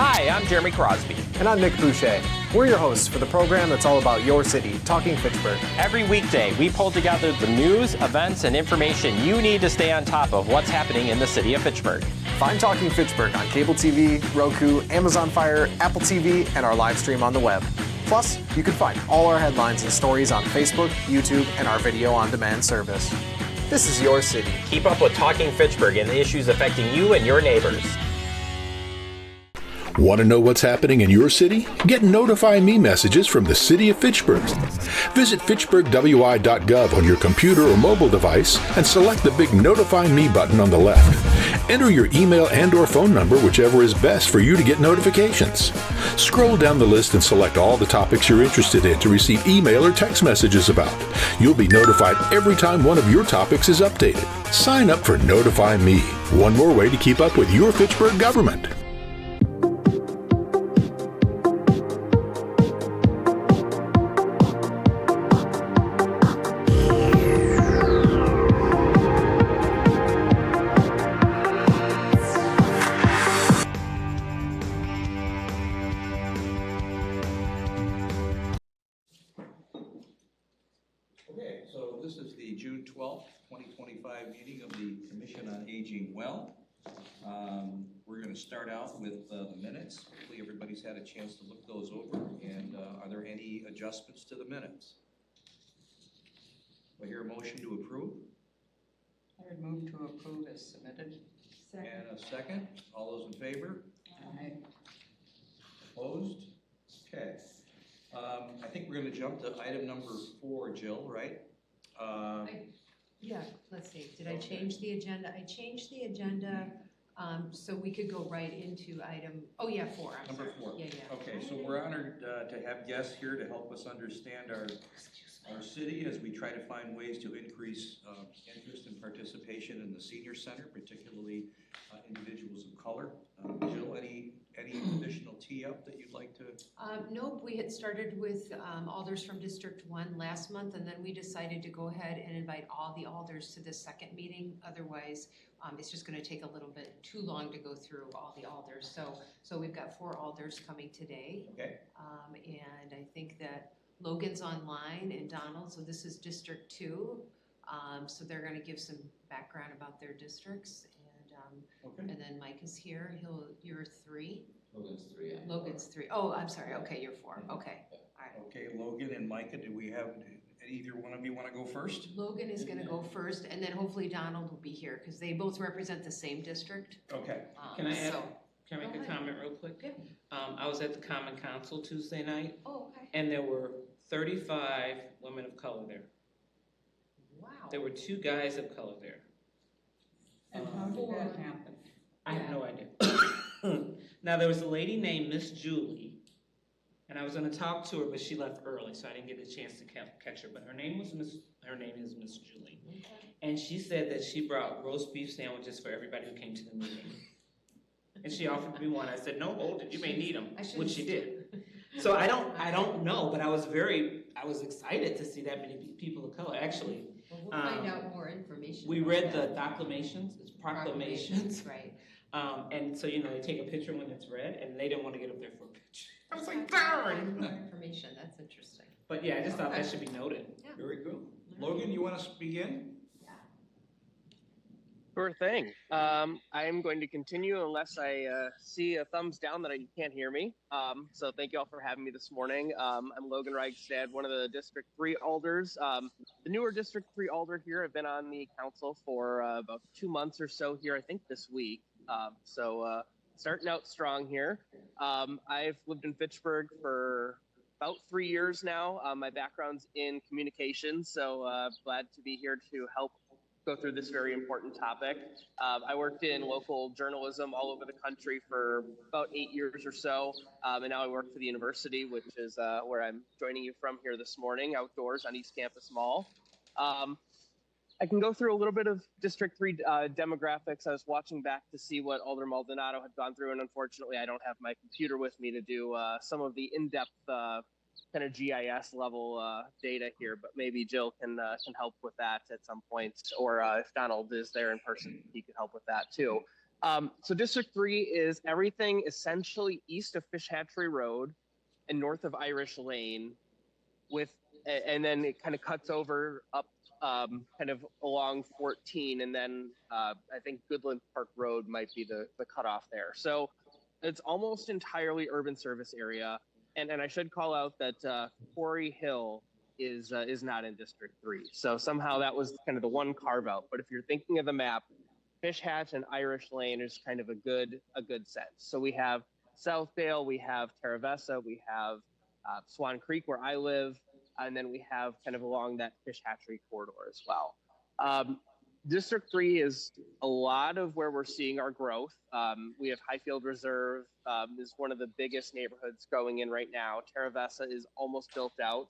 Hi, I'm Jeremy Crosby. And I'm Nick Boucher. We're your hosts for the program that's all about your city, Talking Fitchburg. Every weekday, we pull together the news, events, and information you need to stay on top of what's happening in the city of Fitchburg. Find Talking Fitchburg on cable TV, Roku, Amazon Fire, Apple TV, and our live stream on the web. Plus, you can find all our headlines and stories on Facebook, YouTube, and our video on demand service. This is your city. Keep up with Talking Fitchburg and the issues affecting you and your neighbors. Want to know what's happening in your city? Get Notify Me messages from the City of Fitchburg. Visit fitchburgwi.gov on your computer or mobile device and select the big Notify Me button on the left. Enter your email and/or phone number, whichever is best for you to get notifications. Scroll down the list and select all the topics you're interested in to receive email or text messages about. You'll be notified every time one of your topics is updated. Sign up for Notify Me, one more way to keep up with your Fitchburg government. This is the June 12th, 2025 meeting of the Commission on Aging Well. We're going to start out with the minutes. Hopefully everybody's had a chance to look those over. And are there any adjustments to the minutes? Do I hear a motion to approve? I would move to approve as submitted. Second. And a second. All those in favor? Aye. Opposed? Okay. I think we're going to jump to item number 4, Jill, right? Yeah, let's see, did I change the agenda? I changed the agenda so we could go right into item, 4, I'm Number sorry. 4. Yeah. Okay, so we're honored to have guests here to help us understand our city as we try to find ways to increase interest and participation in the senior center, particularly individuals of color. Jill, any additional tee-up that you'd like to? Nope, we had started with alders from District 1 last month, and then we decided to go ahead and invite all the alders to the second meeting. Otherwise, it's just going to take a little bit too long to go through all the alders. So we've got 4 alders coming today. Okay. And I think that Logan's online and Donald, so this is District 2. So they're going to give some background about their districts. Okay. And then Mike is here. You're 3. Logan's 3. Yeah. Logan's 3. Oh, I'm sorry. Okay, you're 4. Okay. All right. Okay, Logan and Micah, do we have either one of you want to go first? Logan is going to go first, and then hopefully Donald will be here because they both represent the same district. Okay. Can I add? So, Can I make a comment real quick? Yeah. I was at the Common Council Tuesday night, okay. and there were 35 women of color there. Wow. There were 2 guys of color there. And how did that happen? I have no idea. Now, there was a lady named Miss Julie, and I was going to talk to her, but she left early, so I didn't get a chance to catch her. But her name is Miss Julie, Okay. and she said that she brought roast beef sandwiches for everybody who came to the meeting. And she offered me one. I said, "No, hold it. You may need them," which she did. So I don't know, but I was excited to see that many people of color. Actually, Well, we'll find out more information. we about read that. the proclamations. It's proclamations. Right. And so, they take a picture when it's read, and they didn't want to get up there for a picture. I was like, More darn! information. That's interesting. But yeah, I just thought that should be noted. Yeah. Very good. Logan, you want to begin? Sure thing. I'm going to continue unless I see a thumbs down that you can't hear me. So thank you all for having me this morning. I'm Logan Reichstad, one of the District 3 alders. The newer District 3 alder here. I've been on the council for about 2 months or so here, I think this week. So starting out strong here. I've lived in Fitchburg for about 3 years now. My background's in communications, so glad to be here to help go through this very important topic. I worked in local journalism all over the country for about 8 years or so, and now I work for the university, which is where I'm joining you from here this morning, outdoors on East Campus Mall. I can go through a little bit of District 3 demographics. I was watching back to see what Alder Maldonado had gone through, and unfortunately I don't have my computer with me to do some of the in-depth kind of GIS level data here, but maybe Jill can help with that at some point, or if Donald is there in person, he could help with that too. So District 3 is everything essentially east of Fish Hatchery Road and north of Irish Lane, and then it kind of cuts over up kind of along 14, and then I think Goodland Park Road might be the cutoff there. So it's almost entirely urban service area. And I should call out that Quarry Hill is not in District 3. So somehow that was kind of the one carve out. But if you're thinking of the map, Fish Hatch and Irish Lane is kind of a good sense. So we have Southdale, we have Terravessa, we have Swan Creek where I live, and then we have kind of along that Fish Hatchery corridor as well. District 3 is a lot of where we're seeing our growth. We have Highfield Reserve is one of the biggest neighborhoods going in right now. Terravessa is almost built out.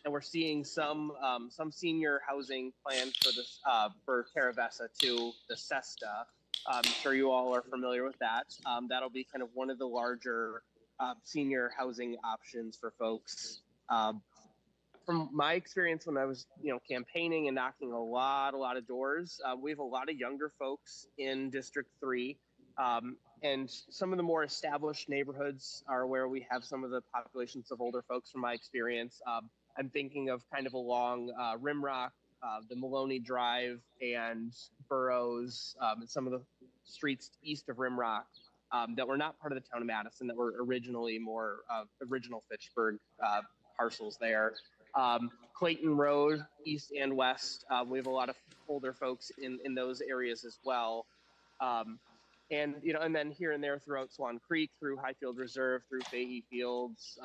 And we're seeing some senior housing planned for this for Terravessa to the Cesta. I'm sure you all are familiar with that. That'll be kind of one of the larger senior housing options for folks. From my experience when I was, campaigning and knocking a lot of doors, we have a lot of younger folks in District 3. And some of the more established neighborhoods are where we have some of the populations of older folks from my experience. I'm thinking of kind of along Rimrock, the Maloney Drive and Burroughs, and some of the streets east of Rimrock that were not part of the town of Madison, that were originally more original Fitchburg parcels there. Clayton Road, east and west, we have a lot of older folks in those areas as well. And then here and there throughout Swan Creek, through Highfield Reserve, through Fahey Fields,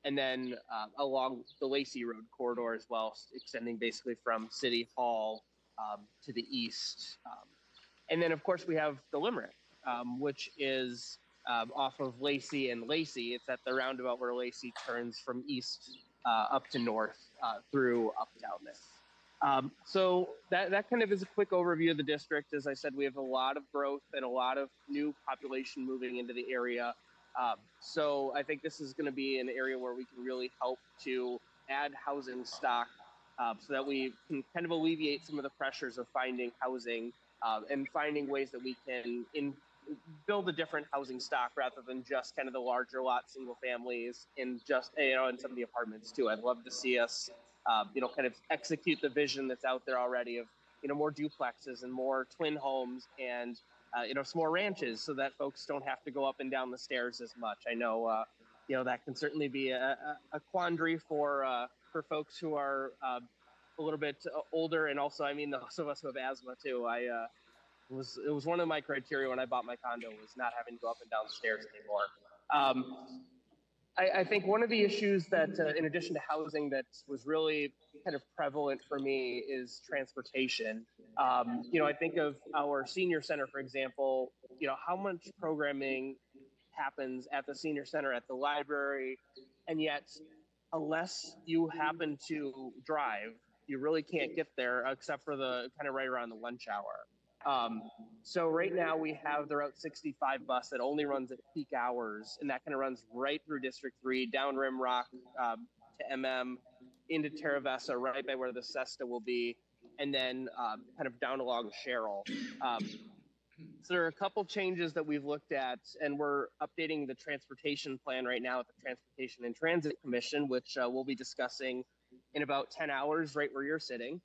and then along the Lacey Road corridor as well, extending basically from City Hall to the east. And then, of course, we have the Limerick, which is off of Lacey and Lacey. It's at the roundabout where Lacey turns from east up to north through Uptown there. So that kind of is a quick overview of the district. As I said, we have a lot of growth and a lot of new population moving into the area. So I think this is going to be an area where we can really help to add housing stock so that we can kind of alleviate some of the pressures of finding housing and finding ways that we can build a different housing stock rather than just kind of the larger lot single families in just, in some of the apartments too. I'd love to see us kind of execute the vision that's out there already of, more duplexes and more twin homes and, some more ranches so that folks don't have to go up and down the stairs as much. I know, that can certainly be a quandary for folks who are a little bit older. And also, those of us who have asthma too. It was one of my criteria when I bought my condo was not having to go up and down the stairs anymore. I think one of the issues that, in addition to housing, that was really kind of prevalent for me is transportation. I think of our senior center, for example, how much programming happens at the senior center, at the library, and yet unless you happen to drive, you really can't get there except for the kind of right around the lunch hour. So right now we have the Route 65 bus that only runs at peak hours, and that kind of runs right through District 3, down Rimrock to MM, into Terravessa, right by where the Cesta will be, and then kind of down along Sherrill. So there are a couple changes that we've looked at, and we're updating the transportation plan right now at the Transportation and Transit Commission, which we'll be discussing in about 10 hours, right where you're sitting.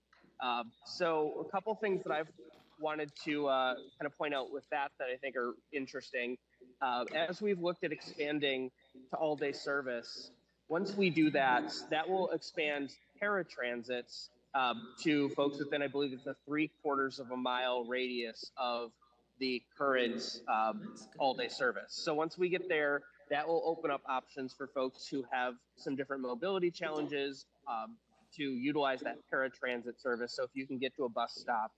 So a couple things that I've wanted to kind of point out with that I think are interesting. As we've looked at expanding to all-day service, once we do that, that will expand paratransit to folks within, I believe it's a 3/4 of a mile radius of the current all-day service. So once we get there, that will open up options for folks who have some different mobility challenges to utilize that paratransit service. So if you can get to a bus stop,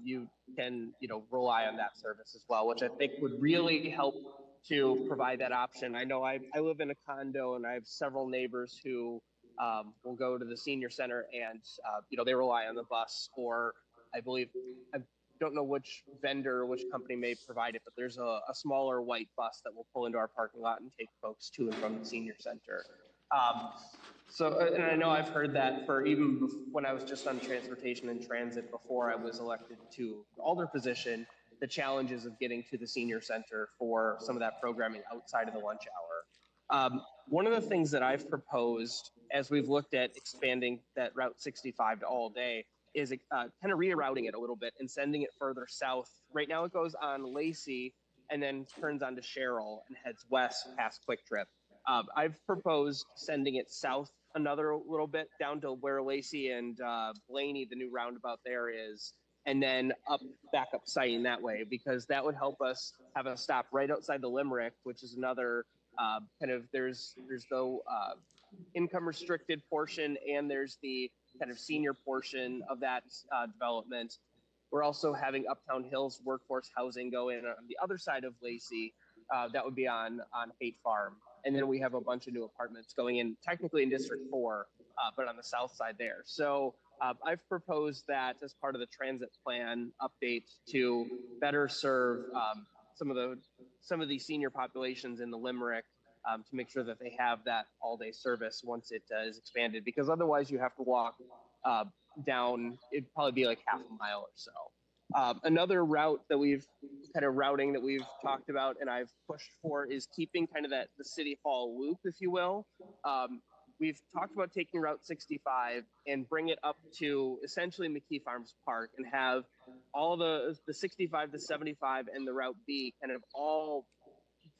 you can, rely on that service as well, which I think would really help to provide that option. I know I live in a condo and I have several neighbors who will go to the senior center and, they rely on the bus, or I believe, I don't know which vendor or which company may provide it, but there's a smaller white bus that will pull into our parking lot and take folks to and from the senior center. So, and I know I've heard that for even when I was just on transportation and transit before I was elected to the alder position, the challenges of getting to the senior center for some of that programming outside of the lunch hour. One of the things that I've proposed as we've looked at expanding that Route 65 to all day is kind of rerouting it a little bit and sending it further south. Right now it goes on Lacey and then turns onto Sherrill and heads west past Quick Trip. I've proposed sending it south another little bit down to where Lacey and Blaney, the new roundabout there is, and then back up sighting that way, because that would help us have a stop right outside the Limerick, which is another there's the income restricted portion, and there's the kind of senior portion of that development. We're also having Uptown Hills workforce housing go in on the other side of Lacey. That would be on Haight Farm. And then we have a bunch of new apartments going in, technically in District 4, but on the south side there. So I've proposed that as part of the transit plan update to better serve some of the senior populations in the Limerick, to make sure that they have that all-day service once it is expanded, because otherwise you have to walk down, it'd probably be like half a mile or so. Another route that routing that we've talked about and I've pushed for is keeping kind of the City Hall loop, if you will. We've talked about taking Route 65 and bring it up to essentially McKee Farms Park and have all the 65, the 75, and the Route B kind of all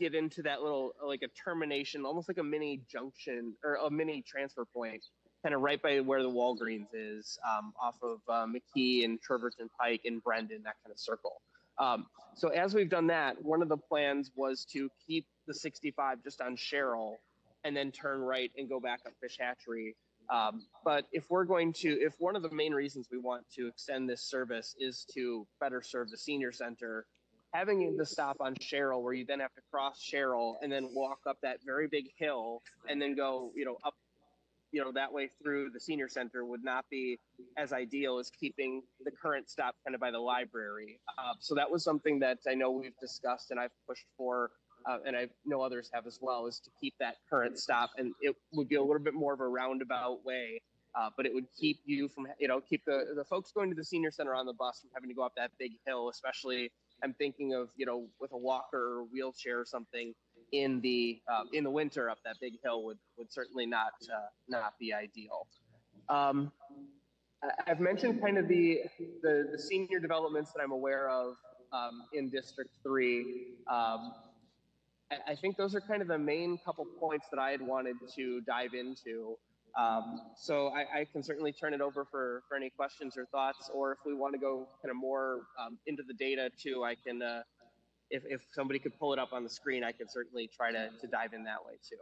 get into that little, like a termination, almost like a mini junction or a mini transfer point, kind of right by where the Walgreens is, off of McKee and Treverton Pike and Brendan, that kind of circle. So as we've done that, one of the plans was to keep the 65 just on Sherrill and then turn right and go back up Fish Hatchery. But if one of the main reasons we want to extend this service is to better serve the senior center, having the stop on Sherrill where you then have to cross Sherrill and then walk up that very big hill and then go, up, that way through the senior center would not be as ideal as keeping the current stop kind of by the library. So that was something that I know we've discussed and I've pushed for, and I know others have as well, is to keep that current stop. And it would be a little bit more of a roundabout way, but it would keep you from, keep the folks going to the senior center on the bus from having to go up that big hill, especially I'm thinking of, with a walker or wheelchair or something in the winter up that big hill would certainly not be ideal. I've mentioned kind of the senior developments that I'm aware of in District 3. I think those are kind of the main couple points that I had wanted to dive into. So I can certainly turn it over for any questions or thoughts, or if we want to go kind of more into the data too, I can, if somebody could pull it up on the screen, I could certainly try to dive in that way too.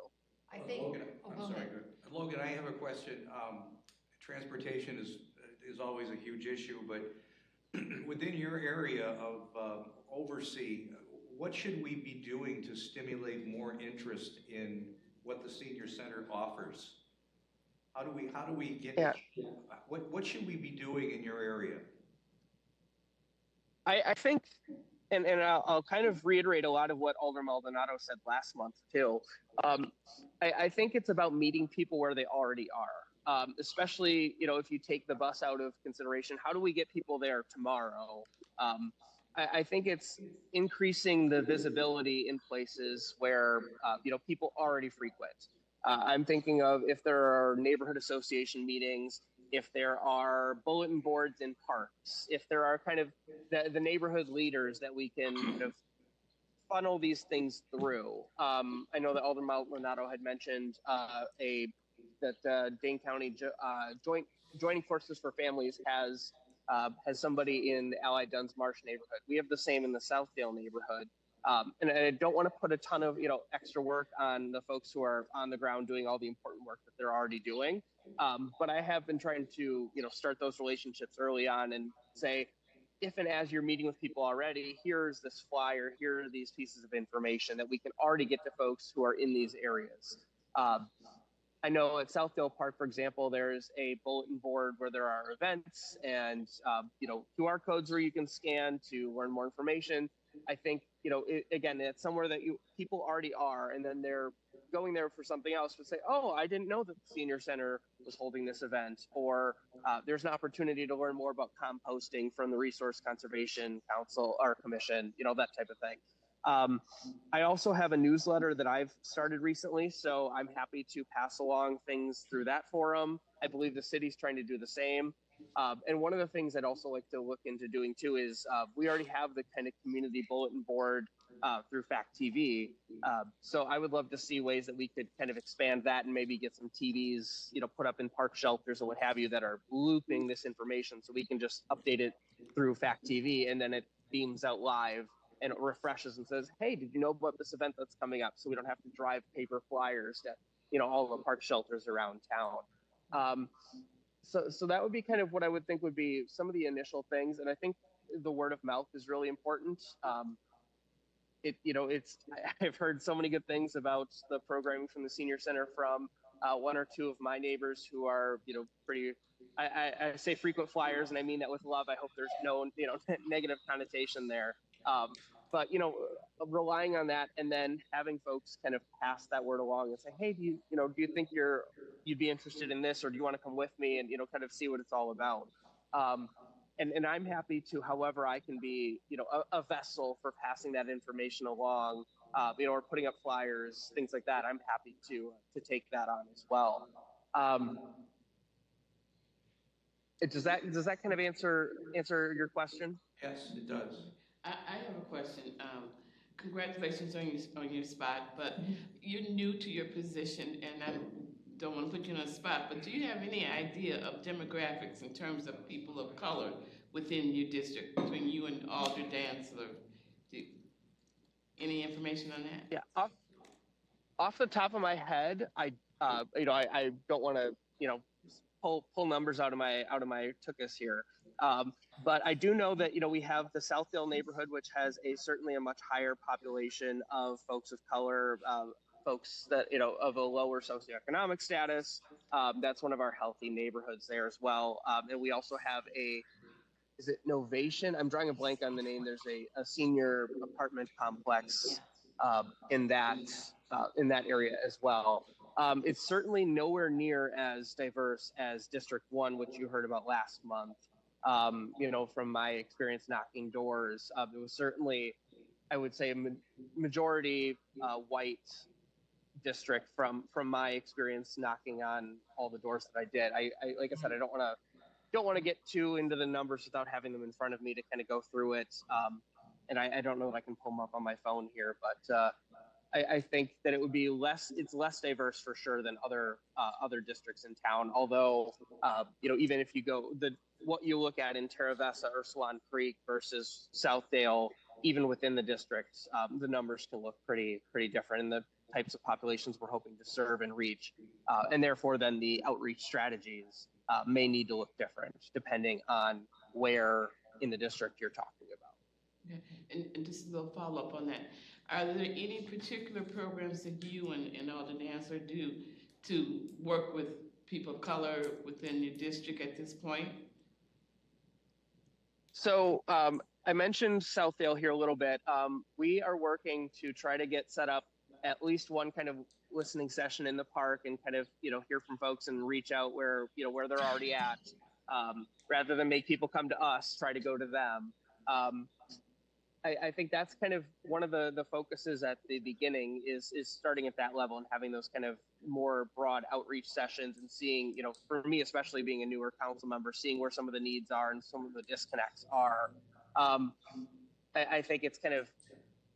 I think, Logan, I'm sorry, Logan, I have a question. Transportation is always a huge issue, but within your area of oversee, what should we be doing to stimulate more interest in what the senior center offers? How do we get, what should we be doing in your area? I think, and I'll kind of reiterate a lot of what Alder Maldonado said last month too. I think it's about meeting people where they already are, especially, if you take the bus out of consideration, how do we get people there tomorrow? I think it's increasing the visibility in places where, people already frequent. I'm thinking of if there are neighborhood association meetings, if there are bulletin boards in parks, if there are kind of the neighborhood leaders that we can kind of funnel these things through. I know that Alder Maldonado had mentioned that Dane County Joining Forces for Families has somebody in the Allied Duns Marsh neighborhood. We have the same in the Southdale neighborhood. And I don't want to put a ton of extra work on the folks who are on the ground doing all the important work that they're already doing. But I have been trying to start those relationships early on and say, if and as you're meeting with people already, here's this flyer, here are these pieces of information that we can already get to folks who are in these areas. I know at Southdale Park, for example, there's a bulletin board where there are events and QR codes where you can scan to learn more information. I think again, it's somewhere that people already are, and then they're going there for something else, but say, oh, I didn't know that the senior center was holding this event, or there's an opportunity to learn more about composting from the Resource Conservation Council or Commission, that type of thing. I also have a newsletter that I've started recently, so I'm happy to pass along things through that forum. I believe the city's trying to do the same. And one of the things I'd also like to look into doing too is we already have the kind of community bulletin board through FACTv. So I would love to see ways that we could kind of expand that and maybe get some TVs, put up in park shelters or what have you that are looping this information so we can just update it through FACTv and then it beams out live and it refreshes and says, hey, did you know about this event that's coming up? So we don't have to drive paper flyers to, all the park shelters around town. So that would be kind of what I would think would be some of the initial things. And I think the word of mouth is really important. I've heard so many good things about the programming from the senior center from one or two of my neighbors who are, pretty, I say frequent flyers, and I mean that with love. I hope there's no, negative connotation there. But, relying on that and then having folks kind of pass that word along and say, hey, do you think you'd be interested in this, or do you want to come with me and, kind of see what it's all about? And I'm happy to, however I can be, a vessel for passing that information along, or putting up flyers, things like that. I'm happy to take that on as well. Does that kind of answer your question? Yes, it does. I have a question. Congratulations on your spot, but you're new to your position, and I don't want to put you on the spot, but do you have any idea of demographics in terms of people of color within your district, between you and Alder Dantzler? Any information on that? Yeah, off the top of my head, I don't want to, pull numbers out of my tuchus here. But I do know that, we have the Southdale neighborhood, which has certainly a much higher population of folks of color, folks that, of a lower socioeconomic status. That's one of our healthy neighborhoods there as well. And we also have is it Novation? I'm drawing a blank on the name. There's a senior apartment complex in that area as well. It's certainly nowhere near as diverse as District 1, which you heard about last month. From my experience knocking doors, it was certainly, I would say, a majority white district from my experience knocking on all the doors that I did. I like I said, I don't want to get too into the numbers without having them in front of me to kind of go through it. And I don't know that I can pull them up on my phone here, but I think that it would be it's less diverse for sure than other districts in town. Although, even if you go, what you look at in Terra Vesta or Swan Creek versus Southdale, even within the districts, the numbers can look pretty different in the types of populations we're hoping to serve and reach. And therefore, then the outreach strategies may need to look different depending on where in the district you're talking about. Okay. And just a little follow-up on that. Are there any particular programs that you and Alder Dantzler do to work with people of color within your district at this point? So I mentioned Southdale here a little bit. We are working to try to get set up at least one kind of listening session in the park and kind of, hear from folks and reach out where they're already at, rather than make people come to us, try to go to them. I think that's kind of one of the focuses at the beginning is starting at that level and having those kind of more broad outreach sessions and seeing, for me, especially being a newer council member, seeing where some of the needs are and some of the disconnects are. I think it's kind of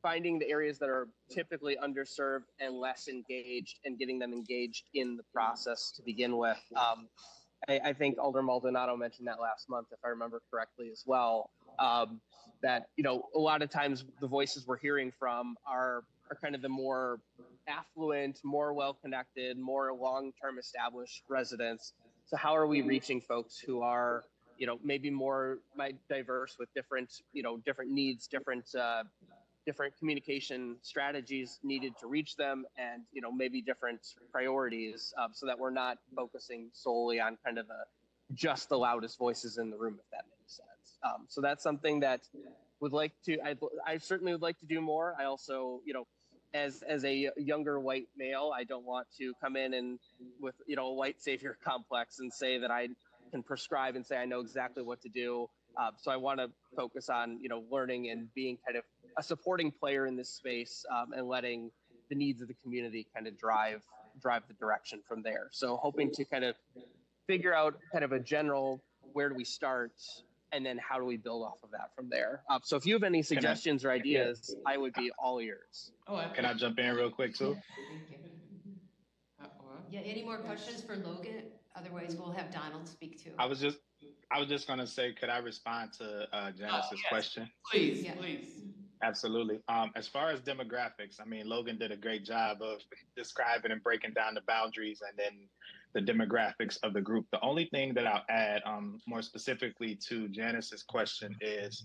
finding the areas that are typically underserved and less engaged and getting them engaged in the process to begin with. I think Alder Maldonado mentioned that last month, if I remember correctly as well, that, a lot of times the voices we're hearing from are kind of the more affluent, more well-connected, more long-term established residents. So how are we reaching folks who are, maybe more diverse with different needs, different communication strategies needed to reach them and, maybe different priorities, so that we're not focusing solely on kind of just the loudest voices in the room, if that makes sense. So that's something that I certainly would like to do more. I also, as a younger white male, I don't want to come in and with, a white savior complex and say that I can prescribe and say, I know exactly what to do. So I want to focus on, learning and being kind of a supporting player in this space, and letting the needs of the community kind of drive the direction from there. So hoping to kind of figure out kind of a general, where do we start, and then how do we build off of that from there. So if you have any suggestions or ideas, I would be all ears. Can I jump in real quick too? Thank you. Yeah, any more questions for Logan? Otherwise, we'll have Donald speak too. I was just gonna say, could I respond to Janice's question? Please, Yeah. please. Absolutely. As far as demographics, I mean, Logan did a great job of describing and breaking down the boundaries and then the demographics of the group. The only thing that I'll add more specifically to Janice's question is,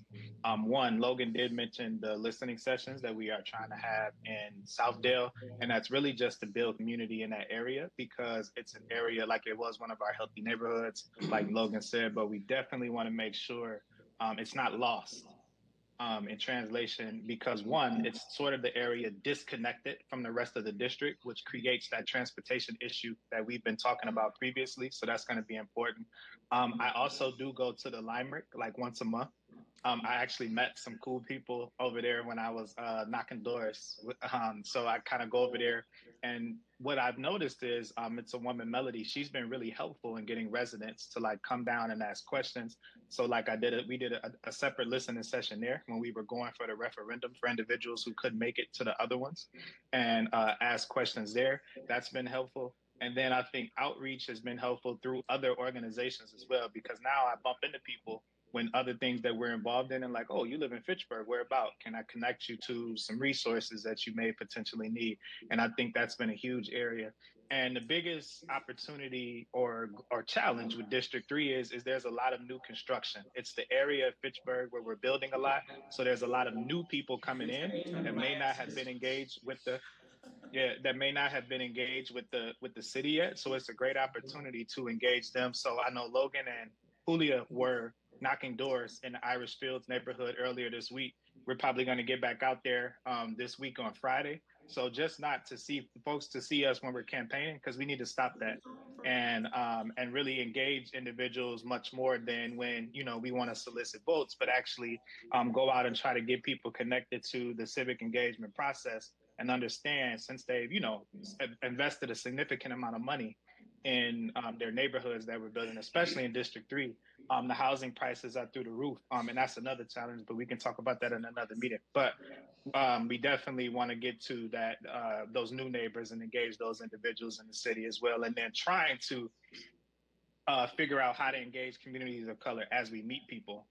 one, Logan did mention the listening sessions that we are trying to have in Southdale, and that's really just to build community in that area because it's an area like it was one of our healthy neighborhoods, like Logan said, but we definitely want to make sure it's not lost. In translation, because one, it's sort of the area disconnected from the rest of the district, which creates that transportation issue that we've been talking about previously. So that's going to be important. I also do go to the Limerick like once a month. I actually met some cool people over there when I was knocking doors. So I kind of go over there. And what I've noticed is it's a woman, Melody. She's been really helpful in getting residents to like come down and ask questions. So like we did a separate listening session there when we were going for the referendum for individuals who couldn't make it to the other ones and ask questions there. That's been helpful. And then I think outreach has been helpful through other organizations as well, because now I bump into people when other things that we're involved in and like, oh, you live in Fitchburg, where about? Can I connect you to some resources that you may potentially need? And I think that's been a huge area. And the biggest opportunity or challenge with District 3 is there's a lot of new construction. It's the area of Fitchburg where we're building a lot. So there's a lot of new people coming in that may not have been engaged with the city yet. So it's a great opportunity to engage them. So I know Logan and Julia were knocking doors in the Irish Fields neighborhood earlier this week. We're probably going to get back out there this week on Friday. So just not to see folks to see us when we're campaigning, because we need to stop that and really engage individuals much more than when, we want to solicit votes, but actually go out and try to get people connected to the civic engagement process and understand, since they've, invested a significant amount of money in their neighborhoods that we're building, especially in District 3. The housing prices are through the roof, and that's another challenge, but we can talk about that in another meeting. But we definitely want to get to that, those new neighbors and engage those individuals in the city as well, and then trying to figure out how to engage communities of color as we meet people,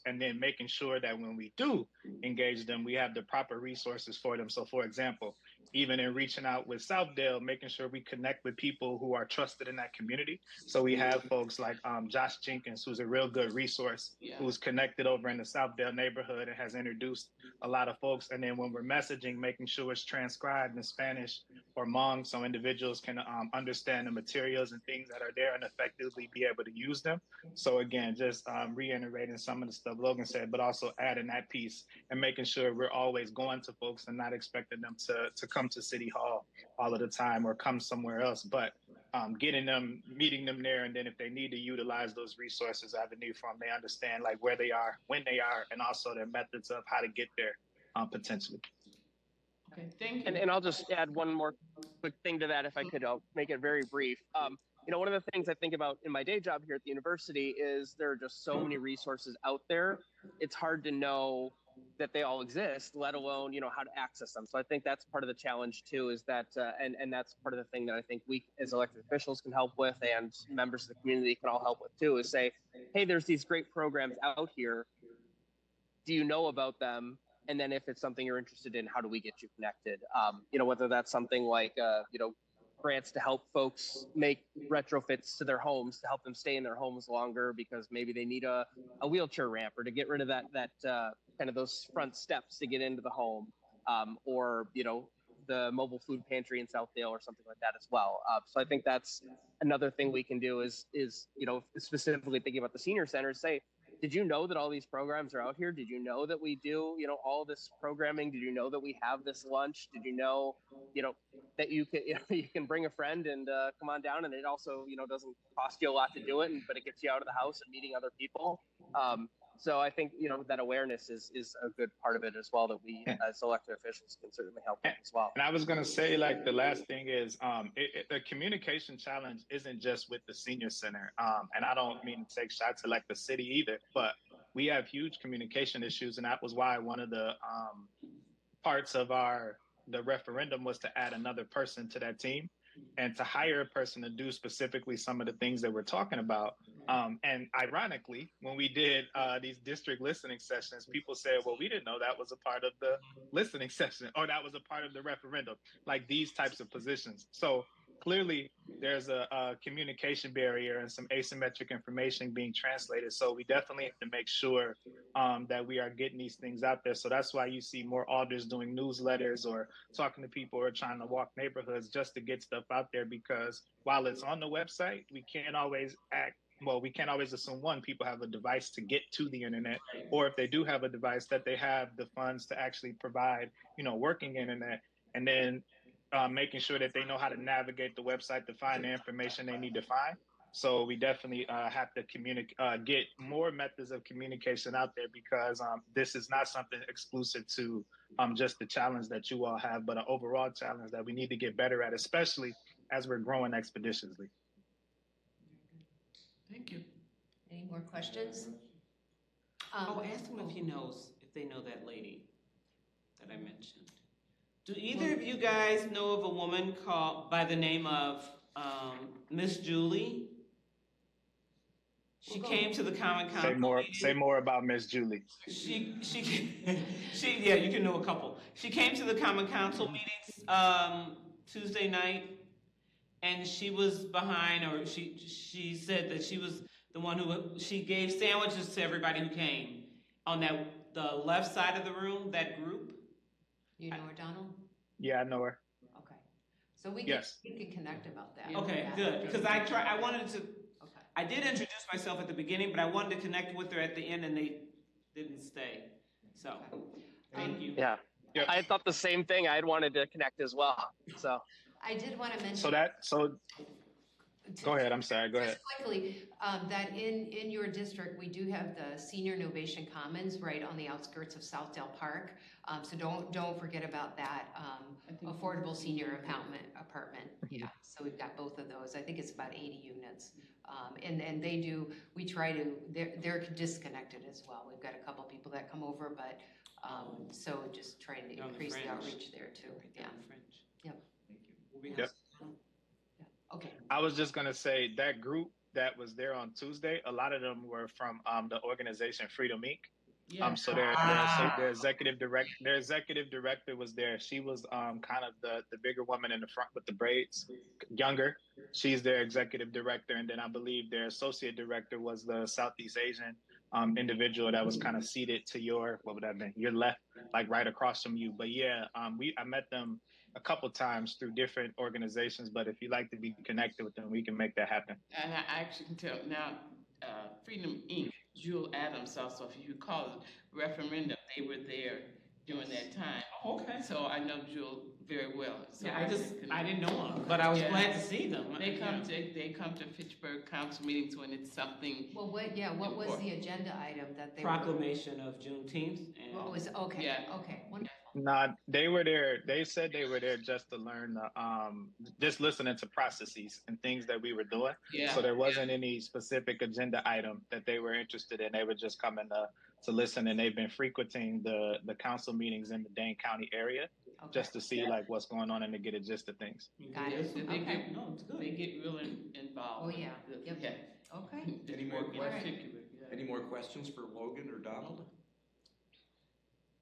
and then making sure that when we do engage them, we have the proper resources for them. So for example, even in reaching out with Southdale, making sure we connect with people who are trusted in that community. So we have folks like Josh Jenkins, who's a real good resource, who's connected over in the Southdale neighborhood and has introduced a lot of folks. And then when we're messaging, making sure it's transcribed in Spanish or Hmong, so individuals can understand the materials and things that are there and effectively be able to use them. So again, just reiterating some of the stuff Logan said, but also adding that piece and making sure we're always going to folks and not expecting them to come to City Hall all of the time or come somewhere else, but getting them, meeting them there. And then if they need to utilize those resources I have a need for them, they understand like where they are, when they are, and also their methods of how to get there potentially. Okay, thank you. And I'll just add one more quick thing to that, if I could. I'll make it very brief. One of the things I think about in my day job here at the university is there are just so many resources out there. It's hard to know that they all exist, let alone, how to access them. So I think that's part of the challenge too, is that, and that's part of the thing that I think we as elected officials can help with, and members of the community can all help with too, is say, hey, there's these great programs out here. Do you know about them? And then if it's something you're interested in, how do we get you connected? Whether that's something like, grants to help folks make retrofits to their homes to help them stay in their homes longer because maybe they need a wheelchair ramp, or to get rid of that kind of those front steps to get into the home, or the mobile food pantry in Southdale or something like that as well. So I think that's another thing we can do is specifically thinking about the senior centers. Say, did you know that all these programs are out here? Did you know that we do all this programming? Did you know that we have this lunch? Did you know that you can you can bring a friend and come on down, and it also doesn't cost you a lot to do it, but it gets you out of the house and meeting other people. So I think that awareness is a good part of it as well, that we as elected officials can certainly help with as well. And I was going to say, like, the last thing is the communication challenge isn't just with the senior center. And I don't mean to take shots at like the city either, but we have huge communication issues. And that was why one of the parts of the referendum was to add another person to that team and to hire a person to do specifically some of the things that we're talking about. And ironically, when we did these district listening sessions, people said, well, we didn't know that was a part of the listening session, or that was a part of the referendum, like these types of positions. So clearly there's a communication barrier and some asymmetric information being translated. So we definitely have to make sure that we are getting these things out there. So that's why you see more alders doing newsletters or talking to people or trying to walk neighborhoods just to get stuff out there, because while it's on the website, we can't always assume, one, people have a device to get to the internet, or if they do have a device, that they have the funds to actually provide, working internet, and then making sure that they know how to navigate the website to find the information they need to find. So we definitely have to get more methods of communication out there, because this is not something exclusive to just the challenge that you all have, but an overall challenge that we need to get better at, especially as we're growing expeditiously. Thank you. Any more questions? Ask him if they know that lady that I mentioned. Do either of you guys know of a woman called by the name of Miss Julie? She came to the Common Council. Say more about Miss Julie. She yeah, you can know a couple. She came to the Common Council meetings Tuesday night, and she was behind, or she said that she was the one she gave sandwiches to everybody who came on the left side of the room, that group. You know her, Donald? Yeah, I know her. Okay. So we can connect about that. Okay, good. Because I did introduce myself at the beginning, but I wanted to connect with her at the end, and they didn't stay. So, thank you. Yeah. I thought the same thing. I had wanted to connect as well. So I did want to mention. Go ahead. I'm sorry. Go ahead. Quickly, that in your district, we do have the Senior Innovation Commons right on the outskirts of Southdale Park. So don't forget about that affordable senior apartment. Yeah. So we've got both of those. I think it's about 80 units. And they're disconnected as well. We've got a couple people that come over, but so just trying to increase the outreach there too. Yeah. Yep. Thank you. Yep. Okay. I was just going to say that group that was there on Tuesday, a lot of them were from the organization Freedom Inc. Yeah. So their executive director was there. She was kind of the bigger woman in the front with the braids, younger. She's their executive director, and then I believe their associate director was the Southeast Asian individual that was kind of seated to your left, like right across from you. But yeah, I met them a couple times through different organizations, but if you'd like to be connected with them, we can make that happen. And I actually can tell now, Freedom Inc., Jewel Adams also, if you call it referendum, they were there during that time. Okay. So I know Jewel very well. So Yeah, I didn't know them, but I was glad to see them. They come to Fitchburg Council meetings when it's something. Well, what was the agenda item that they proclamation of Juneteenth? And what was okay? Yeah. Okay, wonderful. Nah, they were there. They said they were there just to learn, just listening to processes and things that we were doing. Yeah. So there wasn't any specific agenda item that they were interested in. They were just coming to listen, and they've been frequenting the council meetings in the Dane County area just to see like what's going on and to get a gist of things. Got it. They Okay. they get really involved. Oh yeah. Yep. Yeah. Okay. Any more questions? Any more questions for Logan or Donald?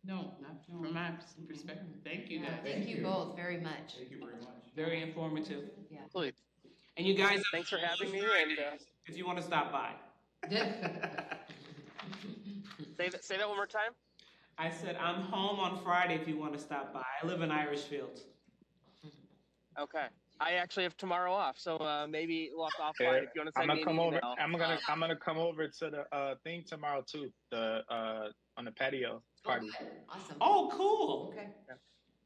No, not from my perspective. Thank you, Yeah, guys. thank you both very much. Thank you very much. Very informative. Yeah. absolutely. And you guys, Thanks for having me. And if you want to stop by. say that one more time. I said I'm home on Friday if you want to stop by. I live in Irishfield. Okay. I actually have tomorrow off, so maybe we'll talk offline if you want to send me an email. I'm gonna come over to the thing tomorrow too. On the patio party. Awesome. Oh, cool. Okay. Yeah.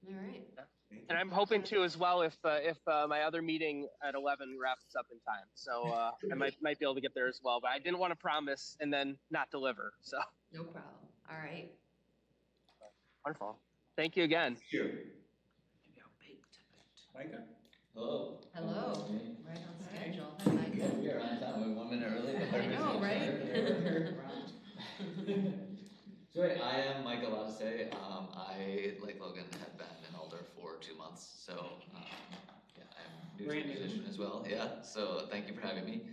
All right. Yeah. And I'm hoping to as well if my other meeting at 11 wraps up in time. So I might be able to get there as well. But I didn't want to promise and then not deliver. So No problem. All right. wonderful. Thank you again. Micah? Hello. Hello. Right on schedule. Hi, Mike. Yeah, we are on time. We're 1 minute early. But I know, right? So wait, I am Michael Odyssey. I, like Logan, have been an alder for 2 months. So yeah, I'm new to the position as well. Yeah, so thank you for having me.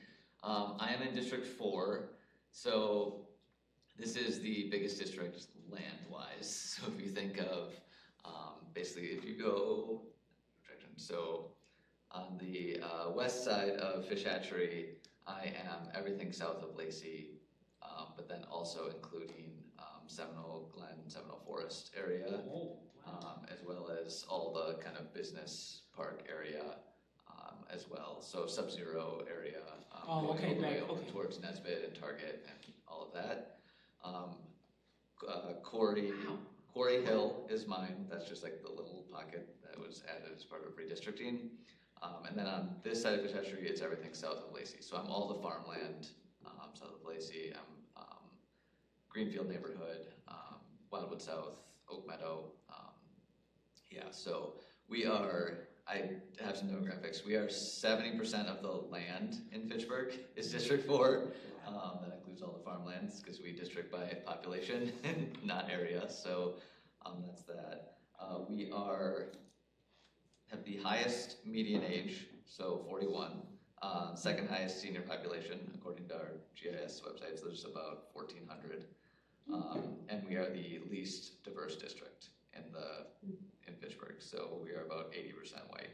I am in District 4. So this is the biggest district land-wise. So if you think of, basically if you go, so on the west side of Fish Hatchery, I am everything south of Lacey, but then also including Seminole Glen, Seminole Forest area, as well as all the kind of business park area as well. So Sub-Zero area, going over towards Nesbitt and Target and all of that. Quarry Hill is mine. That's just like the little pocket that was added as part of redistricting. And then on this side of Fish Hatchery, it's everything south of Lacey. So I'm all the farmland south of Lacey. I'm Greenfield neighborhood, Wildwood South, Oak Meadow. Yeah, so we are, I have some demographics. We are 70% of the land in Fitchburg is District 4. That includes all the farmlands because we district by population and not area. So that's that. We have the highest median age, so 41. Second highest senior population according to our GIS website, so there's about 1,400. And we are the least diverse district in Fitchburg, so we are about 80% white.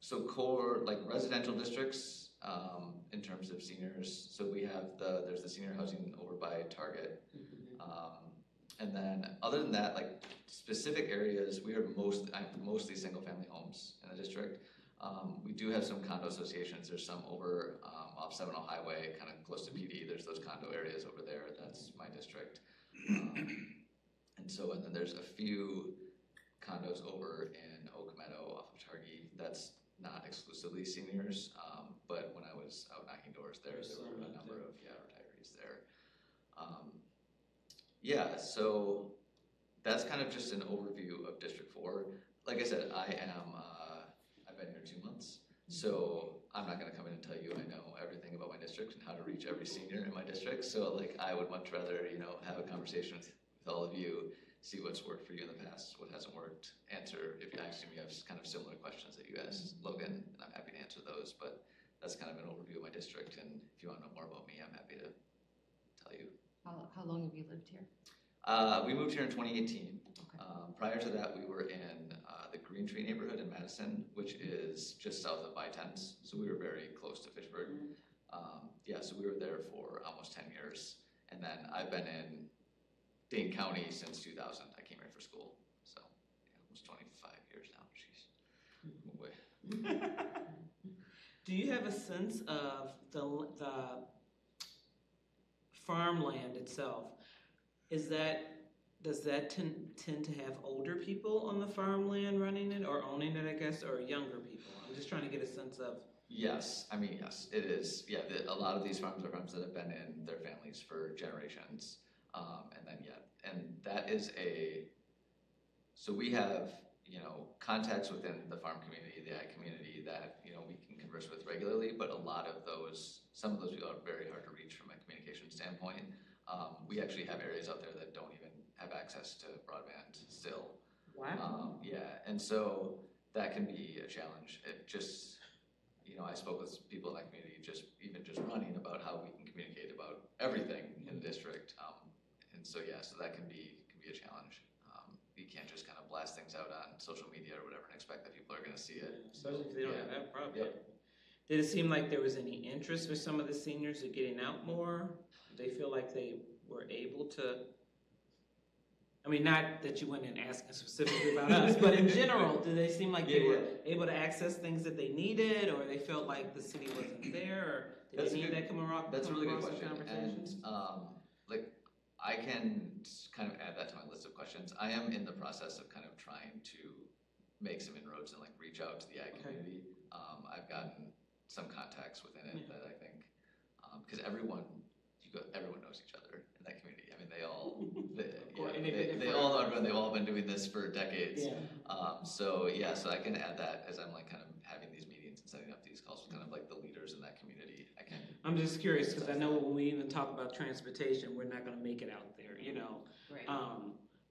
So core, like residential districts, in terms of seniors, so we have there's the senior housing over by Target. And then other than that, like specific areas, we are mostly single family homes in the district. We do have some condo associations. There's some over off Seminole Highway, kind of close to PD. There's those condo areas over there. That's my district. And then there's a few condos over in Oak Meadow off of Targhee. That's not exclusively seniors, but when I was out knocking doors there were a number of retirees there. Yeah, so that's kind of just an overview of District 4. Like I said, I've been here 2 months, so I'm not gonna come in and tell you I know everything about my district and how to reach every senior in my district. So like, I would much rather, have a conversation with all of you, see what's worked for you in the past, what hasn't worked, answer, if you assume you have kind of similar questions that you asked Logan, and I'm happy to answer those, but that's kind of an overview of my district, and if you wanna know more about me, I'm happy to tell you. How long have you lived here? We moved here in 2018. Okay. Prior to that, we were in the Green Tree neighborhood in Madison, which is just south of I-10s, so we were very close to Fitchburg. So we were there for almost 10 years, and then I've been in Dane County since 2000. I came here for school, so almost 25 years now. Jeez. Do you have a sense of the farmland itself? Does that tend to have older people on the farmland running it or owning it, I guess, or younger people? I'm just trying to get a sense of. Yes, yes, it is. Yeah, a lot of these farms are farms that have been in their families for generations. And that is so we have, contacts within the farm community, the ag community that, we can converse with regularly, but some of those people are very hard to reach from a communication standpoint. We actually have areas out there that don't even have access to broadband still. Wow. And so that can be a challenge. It just, I spoke with people in that community just running about how we can communicate about everything in the district. So that can be a challenge. You can't just kind of blast things out on social media or whatever and expect that people are going to see it. Especially if they don't have that problem. Yep. Did it seem like there was any interest for some of the seniors in getting out more? Did they feel like they were able to? I mean, not that you went in asking specifically about us, but in general, did they seem like they were able to access things that they needed, or they felt like the city wasn't there, or did they need that come across? That's a really good question. And I can kind of add that to my list of questions. I am in the process of kind of trying to make some inroads and like reach out to the ag community. I've gotten some contacts within it that I think, because everyone knows each other in that community. I mean, they've all been doing this for decades. So I can add that as I'm like kind of having these meetings and setting up these calls with kind of like the leaders in that community. I'm just curious because I know when we even talk about transportation, we're not going to make it out there, you know. Right.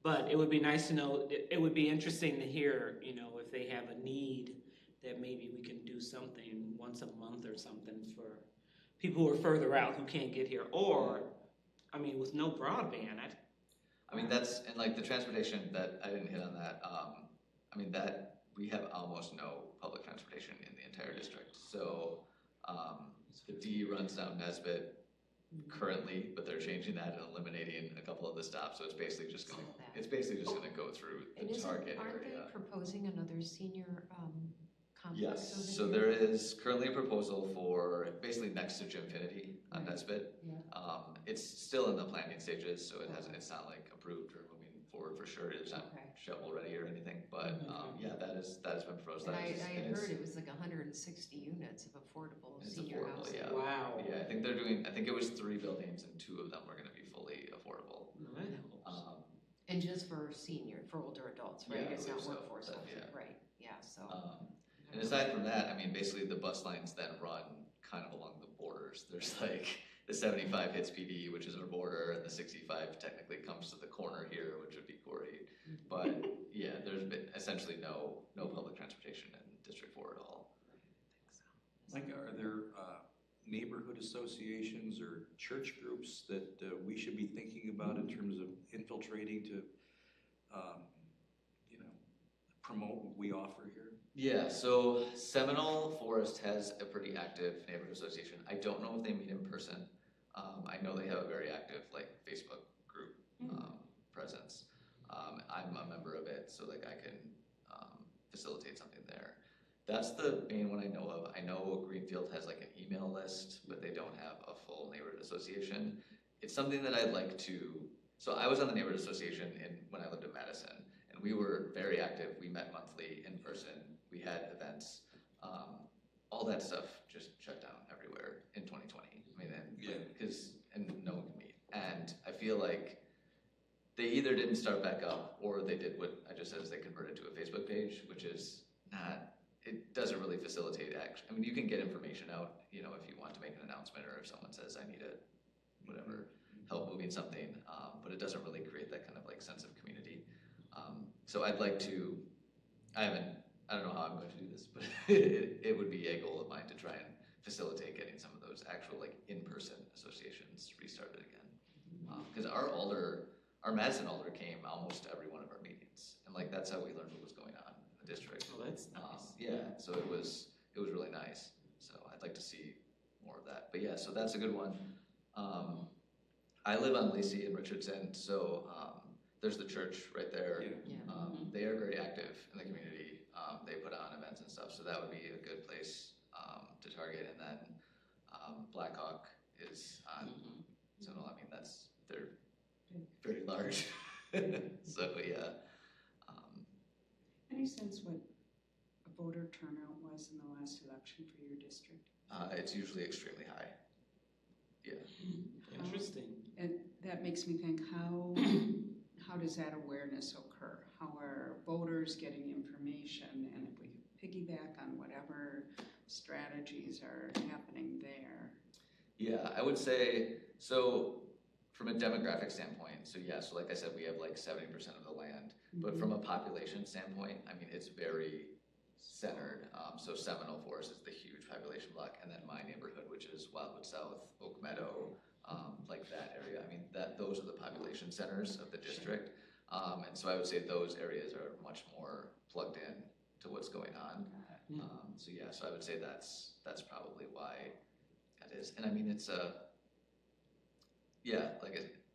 But it would be nice to know. It would be interesting to hear, you know, if they have a need that maybe we can do something once a month or something for people who are further out who can't get here, or, I mean, with no broadband. I mean, that's, and like the transportation, that I didn't hit on that. I mean, that we have almost no public transportation in the entire district. So the D runs down Nesbitt currently, but they're changing that and eliminating a couple of the stops. So it's basically just gonna go through the Target area. Aren't they proposing another senior complex? Yes, over so there? there is currently a proposal for basically next to Gymfinity on Nesbitt. Yeah. It's still in the planning stages, so it's not like approved or moving forward for sure. It's not shovel ready or anything, but that has been proposed. And I heard it was like 160 units of affordable senior housing. Yeah. Wow. Yeah, I think it was 3 buildings and 2 of them were gonna be fully affordable. And just for older adults, right? Yeah, It's not so. workforce housing, Yeah. right? Yeah, so. And aside from that, I mean, basically the bus lines then run kind of along the borders. There's like the 75 hits PD, which is our border, and the 65 technically comes to the corner here, which would be Corey. But yeah, there's been essentially no public transportation in District 4 at all. Like, are there neighborhood associations or church groups that we should be thinking about in terms of infiltrating to, promote what we offer here? Yeah, so Seminole Forest has a pretty active neighborhood association. I don't know if they meet in person. I know they have a very active like Facebook group presence. I'm a member of it, so like I can facilitate something there. That's the main one I know of. I know Greenfield has like an email list, but they don't have a full neighborhood association. It's something that I'd like to, so I was on the neighborhood association when I lived in Madison, and we were very active. We met monthly in person. We had events. All that stuff just shut down everywhere in 2020. I mean, and no one could meet. And I feel like they either didn't start back up or they did what I just said, is they converted to a Facebook page, which is not, it doesn't really facilitate action. I mean, you can get information out, if you want to make an announcement or if someone says, I need help moving something, but it doesn't really create that kind of like sense of community. So I'd like to, I don't know how I'm going to do this, but it would be a goal of mine to try and facilitate getting some of those actual like in-person associations restarted again. Because our Madison Alder came almost to every one of our meetings, and like that's how we learned what was going on in the district. Oh, that's nice. So it was really nice. So I'd like to see more of that. But yeah, so that's a good one. I live on Lacey and Richardson, so there's the church right there. They are very active in the community. They put on events and stuff, so that would be a good place to target. And then Blackhawk is on, so I mean they're very large. So yeah. Any sense what a voter turnout was in the last election for your district? It's usually extremely high. Yeah. Interesting. And that makes me think, how does that awareness occur? How are voters getting information? And if we piggyback on whatever strategies are happening there. Yeah, I would say, so from a demographic standpoint, so like I said, we have like 70% of the land, but from a population standpoint, I mean, it's very centered. So Seminole Forest is the huge population block, and then my neighborhood, which is Wildwood South, Oak Meadow, like that area. I mean, those are the population centers of the district. And so I would say those areas are much more plugged in to what's going on. So I would say that's probably why that is. And I mean, it's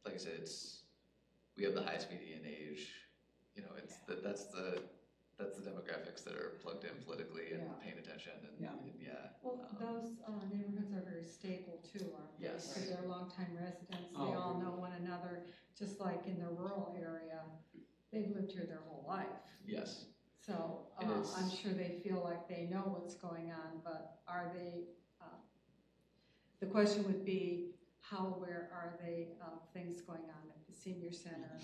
like I said, we have the highest median age. That's the demographics that are plugged in politically and paying attention. Well, those neighborhoods are very stable too, aren't they? Yes. Because they're longtime residents. They Oh. all know one another. just like in the rural area, they've lived here their whole life. Yes. So I'm sure they feel like they know what's going on, but are they, the question would be, how aware are they of things going on at the senior center?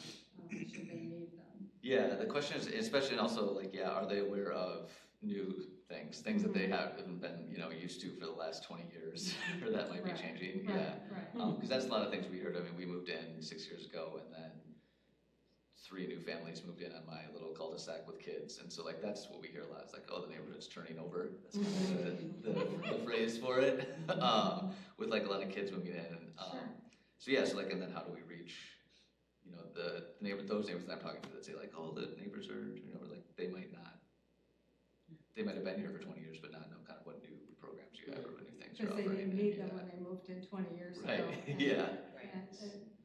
Should they need them? Yeah, the question is, especially and also like, yeah, are they aware of new things that they haven't been, used to for the last 20 years, or that might be changing. Yeah, because that's a lot of things we heard. I mean, we moved in 6 years ago, and then 3 new families moved in on my little cul-de-sac with kids, and so like that's what we hear a lot. It's like, oh, the neighborhood's turning over. That's kind of the phrase for it. With like a lot of kids moving in. So yeah, so like, and then how do we reach, those neighbors that I'm talking to that say like, oh, the neighbors are turning over. Like they might have been here for 20 years, but not know kind of what new programs you have or what new things you're offering. Because they didn't need them when they moved in 20 years ago. Right. Yeah.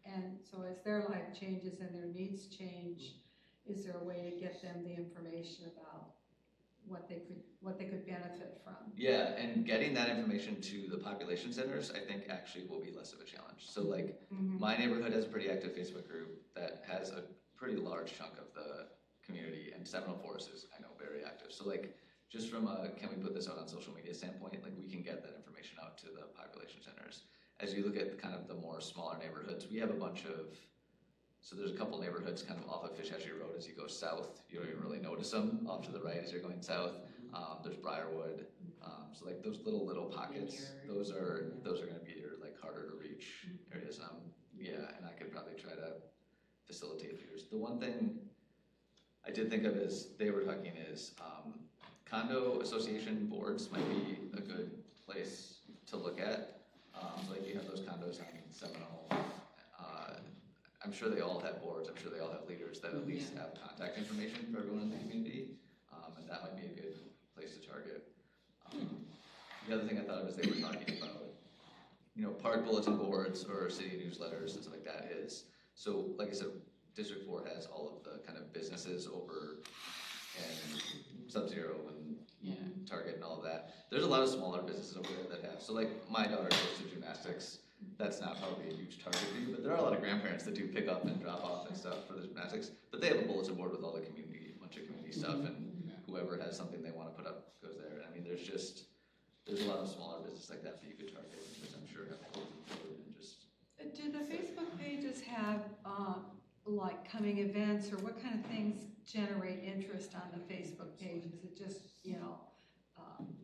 And so as their life changes and their needs change, is there a way to get them the information about what they could benefit from? Yeah, and getting that information to the population centers, I think actually will be less of a challenge. So like my neighborhood has a pretty active Facebook group that has a pretty large chunk of the community, and Seminole Forest is, I know, very active. So like just from a can we put this out on social media standpoint, like we can get that information out to the population centers. As you look at kind of the more smaller neighborhoods, we have a bunch of, so there's a couple neighborhoods kind of off of Fitchburg Road as you go south. You don't even really notice them off to the right as you're going south. There's Briarwood. So like those little pockets, those are going to be your like harder to reach areas. Yeah, and I could probably try to facilitate leaders. The one thing I did think of is they were talking is condo association boards might be a good place to look at. So like you have those condos on Seminole. I'm sure they all have boards. I'm sure they all have leaders that at least have contact information for everyone in the community, and that might be a good place to target. The other thing I thought of is they were talking about, park bulletin boards or city newsletters and stuff like that is, so like I said, District 4 has all of the kind of businesses over and Sub-Zero and Target and all of that. There's a lot of smaller businesses over there that have, so like my daughter goes to gymnastics. That's not probably a huge target for you, but there are a lot of grandparents that do pick up and drop off and stuff for the gymnastics. But they have a bulletin board with all the bunch of community stuff, and whoever has something they want to put up goes there. I mean, there's a lot of smaller businesses like that you could target, which I'm sure have a bulletin board and just. Do the Facebook pages have like coming events, or what kind of things generate interest on the Facebook page? Is it just,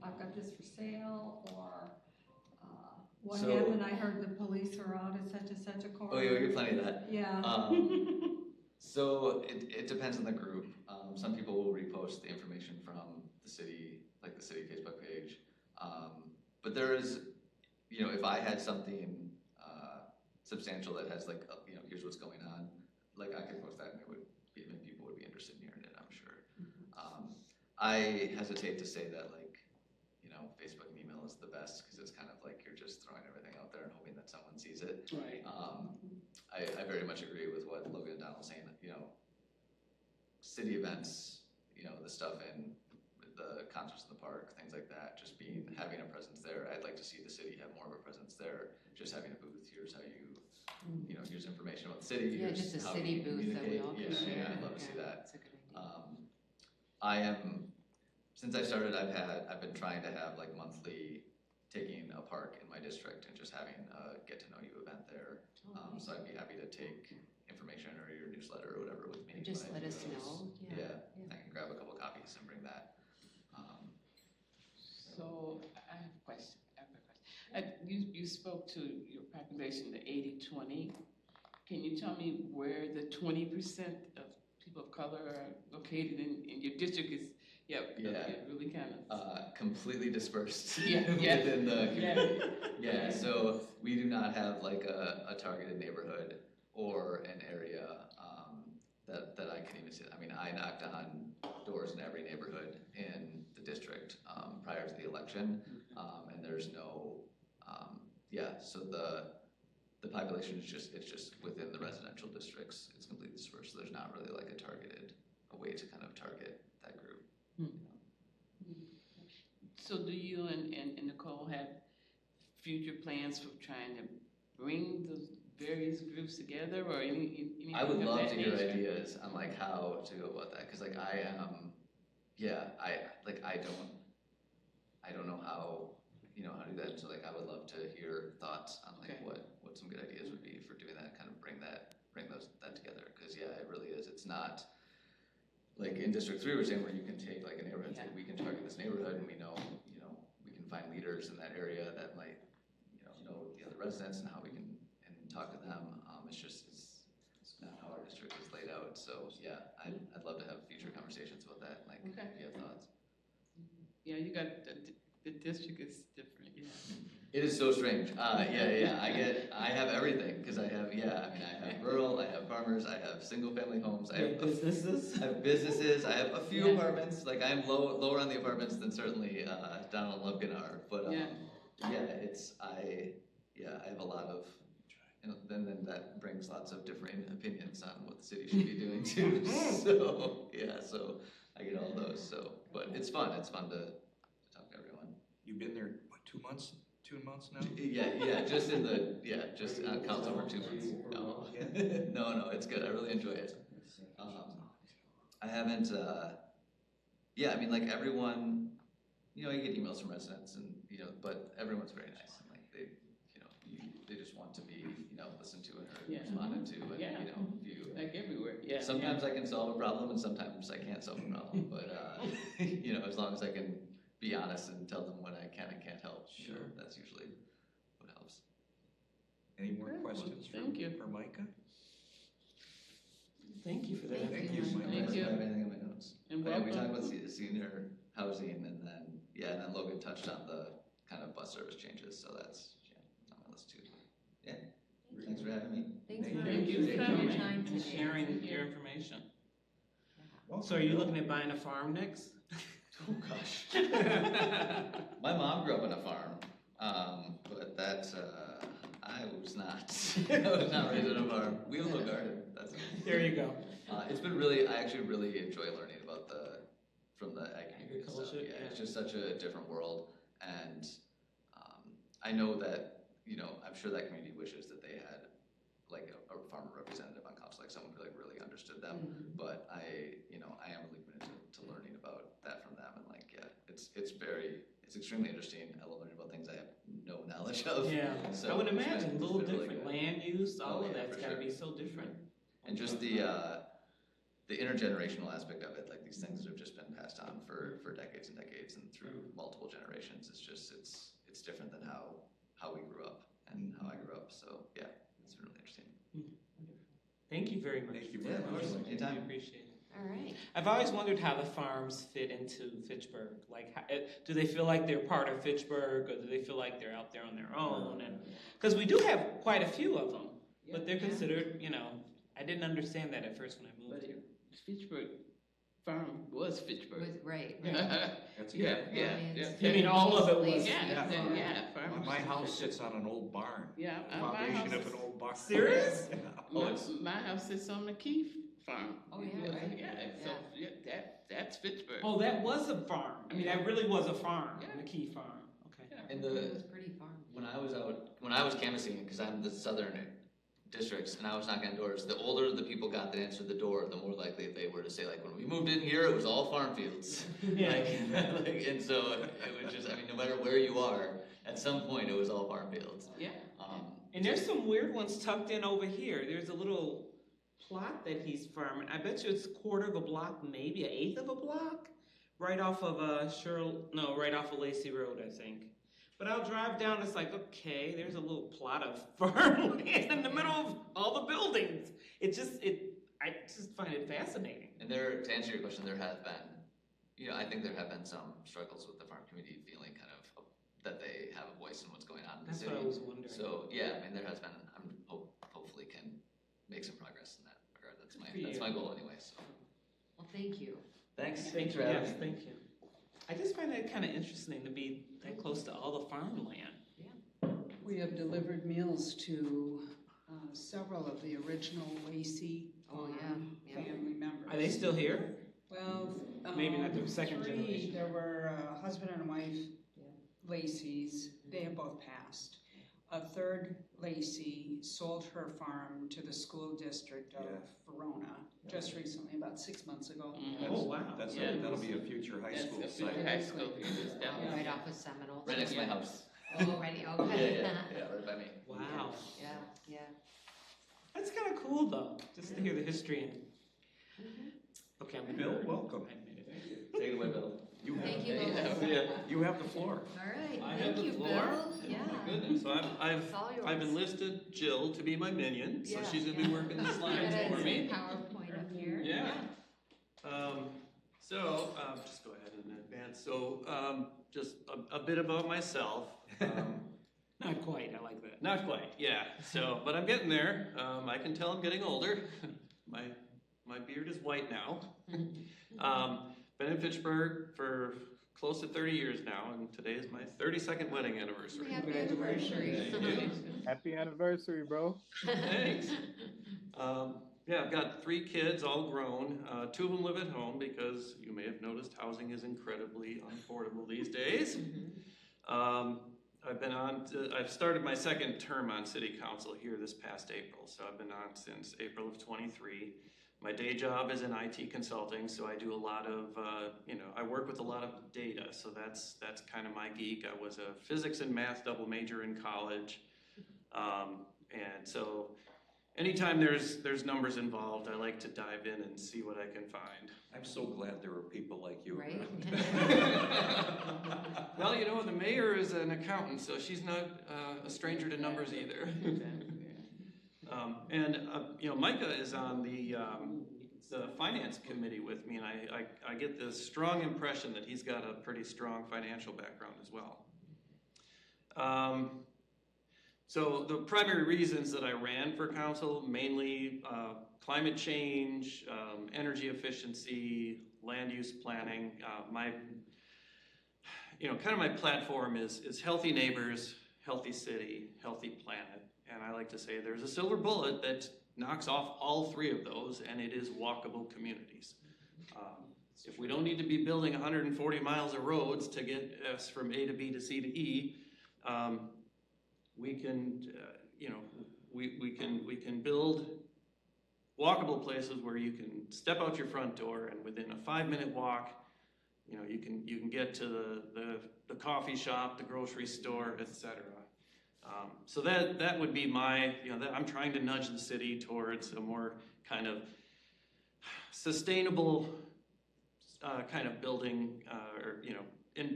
I've got this for sale, or what happened? I heard the police are out at such and such a corner. Oh, yeah, we get plenty of that. Yeah. So it depends on the group. Some people will repost the information from the city, like the city Facebook page. But there is, if I had something substantial that has like, here's what's going on, like I could post that and people would be interested in hearing it, I'm sure. I hesitate to say that like, Facebook and email is the best because it's kind of like you're just throwing everything out there and hoping that someone sees it. Right. I very much agree with what Logan and Donald was saying, city events, the stuff in the concerts in the park, things like that, just having a presence there. I'd like to see the city have more of a presence there, just having a booth. Here's how you, here's information about the city. Yeah, just a city booth that we all can share. Yeah, I'd love to see that. That's a good idea. Since I started, I've been trying to have like monthly taking a park in my district and just having a get to know you event there. So I'd be happy to take information or your newsletter or whatever with me. Or just let us know. Yeah, I can grab a couple copies and bring that. So I have a question. You spoke to your population, the 80-20. Can you tell me where the 20% of people of color are located in your district? Is really kind of completely dispersed within the community. So we do not have like a targeted neighborhood or an area that I can even see. I mean, I knocked on doors in every neighborhood in the district prior to the election, and there's no, so the population is just within the residential districts. It's completely dispersed. So there's not really like a way to kind of target that group. So do you and Nicole have future plans for trying to bring the various groups together or anything I would of love that to hear nature? ideas on like how to go about that, cause like I am, yeah, I don't know how, how to do that, so like I would love to hear thoughts on like Okay. what some good ideas would be for doing that, kind of bring that together, cause yeah, it really is, it's not, like in District 3, we're saying where you can take like a neighborhood, and say we can target this neighborhood, and we know, we can find leaders in that area that might, know the other residents and how we can, and talk to them, it's not how our district is laid out, so yeah, I'd love to have future conversations about that, like, Okay. if you have thoughts. Yeah, you got, the district is different, yeah. It is so strange. I have everything, cause I have rural, I have farmers, I have single family homes, I have businesses. I have businesses, I have a few apartments, like I'm lower on the apartments than certainly, Donald and Lubkin are, but, I have a lot of, then that brings lots of different opinions on what the city should be doing too, so I get all those, but it's fun to talk to everyone. You've been there, what, 2 months? 2 months now? Just on council for 2 months. No, it's good, I really enjoy it. I haven't, like everyone, you get emails from residents and, but everyone's very nice, and like they just want to be, listened to and heard, responded to, and, Like everywhere, yeah. Sometimes I can solve a problem and sometimes I can't solve a problem, but, as long as I can be honest and tell them what I can and can't help, that's usually what helps. Any more questions for Micah? Thank you for that. Thank you. Thank you. I don't have anything in my notes. And We welcome. talked about senior housing and then Logan touched on the kind of bus service changes, so that's, on my list too. Yeah, thanks for having me. Thanks for Thank you for your coming. time And today. sharing your information. So are you looking at buying a farm next? Oh, gosh. My mom grew up on a farm, but that's, I was not raised on a farm. We have a little garden, that's it. There you go. It's been I actually really enjoy learning about from the ag community stuff. Agriculture, It's just such a different world, and I know that, I'm sure that community wishes that they had like a farmer representative on council, like someone who like really understood them, but I am really committed to learning about that from them, and like, it's extremely interesting. I love learning about things I have no knowledge of. Yeah, So I would it's imagine, a little been really different, good. land use, all Oh, of yeah, that's for gotta sure. be so different. And just the intergenerational aspect of it, like these things that have just been passed on for decades and decades and through multiple generations, it's different than how we grew up and how I grew up. So yeah, it's been really interesting. Thank you very much. Thank you Yeah, very of much. course. Anytime. I appreciate it. All right. I've always wondered how the farms fit into Fitchburg. Like, do they feel like they're part of Fitchburg, or do they feel like they're out there on their own? And because we do have quite a few of them, but they're considered, I didn't understand that at first when I moved here. Fitchburg Farm was Fitchburg. Right. That's Yeah. You mean all of it was? Farm. My house sits on an old barn. Yeah, Foundation of an old barn. Serious? My house sits on the Keith Farm. Oh, yeah, right. So that's Fitchburg. Oh, that was a farm. I mean, that really was a farm, the Key Farm. Okay. And It was pretty farm. when I was canvassing, because I'm the southern districts, and I was knocking on doors, the older the people got that answered the door, the more likely they were to say, like, when we moved in here, it was all farm fields. And so it was just, no matter where you are, at some point it was all farm fields. Yeah. And there's some weird ones tucked in over here. There's a little plot that he's farming. I bet you it's a quarter of a block, maybe an eighth of a block, right off of right off of Lacey Road, I think. But I'll drive down, it's like, okay, there's a little plot of farmland in the middle of all the buildings. I just find it fascinating. And to answer your question, there have been, I think there have been some struggles with the farm community feeling kind of that they have a voice in what's going on in the That's city. what I was wondering. So yeah, there has been. Hopefully can make some progress in that regard. That's my goal anyway. So. Well, thank you. Thanks. Thank for you. having Yes, me. thank you. I just find it kind of interesting to be that close to all the farmland. We have delivered meals to several of the original Lacey family members. Are they still here? Well, Maybe not the second three, generation. there were husband and wife Lacey's, they have both passed. a third Lacey sold her farm to the school district of Verona just recently, about 6 months ago. Oh, wow. That'll be a future high school That's a site. future high school, it's definitely. Right off of Seminole. Right next to my house. Oh, right, okay. Yeah, right by me. Wow. Yeah. That's kind of cool though, just to hear the history and. Okay, I'm gonna. Bill, welcome. Take it away, Bill. Thank you, Bill. You have the floor. All right, I have thank the you, floor. Bill. Yeah. My goodness, so It's all yours. I've enlisted Jill to be my minion, so Yeah, she's gonna be working the slides Got for a me. PowerPoint up here. Yeah. Just go ahead and advance. So, just a bit about myself. Not quite, I like that. Not quite, yeah. So, but I'm getting there. I can tell I'm getting older. My beard is white now. Been in Fitchburg for close to 30 years now, and today is my 32nd wedding anniversary. Happy anniversary. Thank you. Happy anniversary, bro. Thanks. Yeah, I've got 3 kids, all grown. 2 of them live at home because you may have noticed housing is incredibly unaffordable these days. I've started my 2nd term on city council here this past April, so I've been on since April of 23. My day job is in IT consulting, so I do a lot of, I work with a lot of data, so that's kind of my geek. I was a physics and math double major in college, and so anytime there's numbers involved, I like to dive in and see what I can find. I'm so glad there are people like you. Right? Well, the mayor is an accountant, so she's not a stranger to numbers either. Micah is on the finance committee with me, and I get this strong impression that he's got a pretty strong financial background as well. So the primary reasons that I ran for council, mainly climate change, energy efficiency, land use planning. My platform is healthy neighbors, healthy city, healthy planet. And I like to say there's a silver bullet that knocks off all 3 of those, and it is walkable communities. If we don't need to be building 140 miles of roads to get us from A to B to C to E, we can build walkable places where you can step out your front door and within a 5-minute walk, you can get to the coffee shop, the grocery store, etc. So that would be my, I'm trying to nudge the city towards a more kind of sustainable kind of building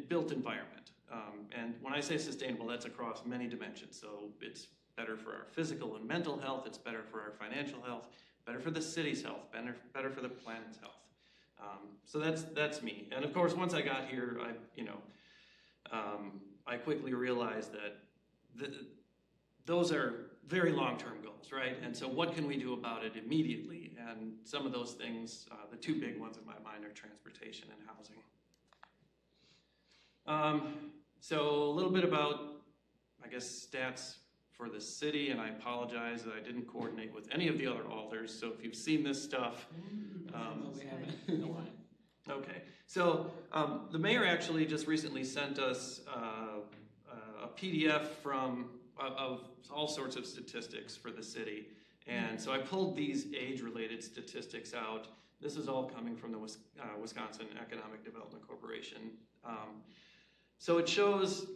built environment. And when I say sustainable, that's across many dimensions. So it's better for our physical and mental health, it's better for our financial health, better for the city's health, better for the planet's health. So that's me. And of course, once I got here, I quickly realized that those are very long-term goals, right? And so what can we do about it immediately? And some of those things, the 2 big ones in my mind are transportation and housing. So a little bit about, I guess, stats for the city, and I apologize that I didn't coordinate with any of the other alders, so if you've seen this stuff. We haven't. Okay, so the mayor actually just recently sent us a PDF of all sorts of statistics for the city. And so I pulled these age-related statistics out. This is all coming from the Wisconsin Economic Development Corporation. So it shows,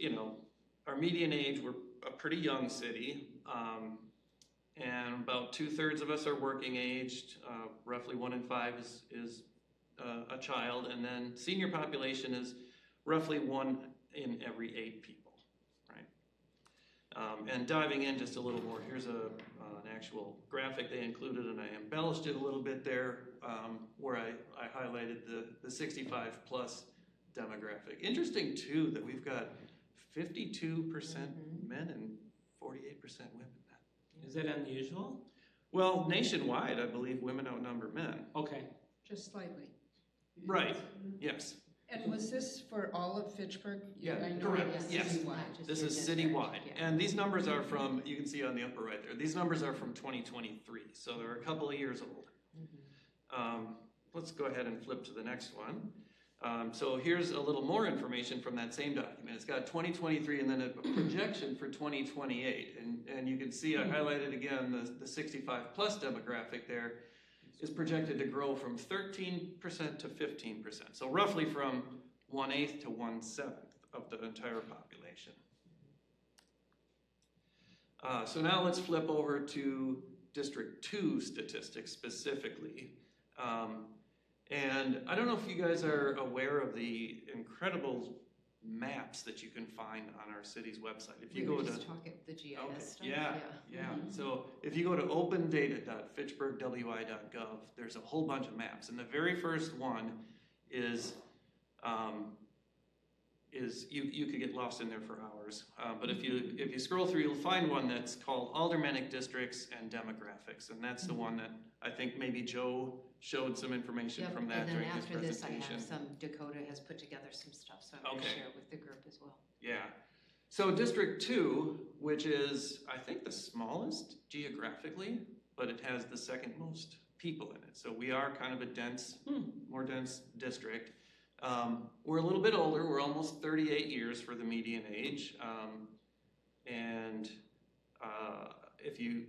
our median age, we're a pretty young city, and about 2/3 of us are working aged. Roughly 1 in 5 is a child, and then senior population is roughly 1 in every 8 people, right? And diving in just a little more, here's an actual graphic they included, and I embellished it a little bit there, where I highlighted the 65 plus demographic. Interesting too that we've got 52% men and 48% women. Is that unusual? Well, nationwide, I believe women outnumber men. Okay. Just slightly. Right, yes. And was this for all of Fitchburg? Yeah, I know correct, it's yes. citywide. This is citywide. And these numbers are from, you can see on the upper right there, these numbers are from 2023, so they're a couple of years old. Let's go ahead and flip to the next one. So here's a little more information from that same document. It's got 2023 and then a projection for 2028. And you can see I highlighted again the 65 plus demographic there is projected to grow from 13% to 15%. So roughly from 1/8 to 1/7 of the entire population. So now let's flip over to District 2 statistics specifically. And I don't know if you guys are aware of the incredible maps that you can find on our city's website. If you go to just talking the GIS stuff. yeah. So if you go to opendata.fitchburgwi.gov, there's a whole bunch of maps, and the very first one is you could get lost in there for hours. But if you scroll through, you'll find one that's called Aldermanic Districts and Demographics, and that's the one that I think maybe Joe showed some information from that during his presentation. And then after this, I have Dakota has put together some stuff, so I'm going to share it with the group as well. Yeah. So District 2, which is, I think, the smallest geographically, but it has the second most people in it. So we are kind of a dense, more dense district. We're a little bit older. We're almost 38 years for the median age. If you,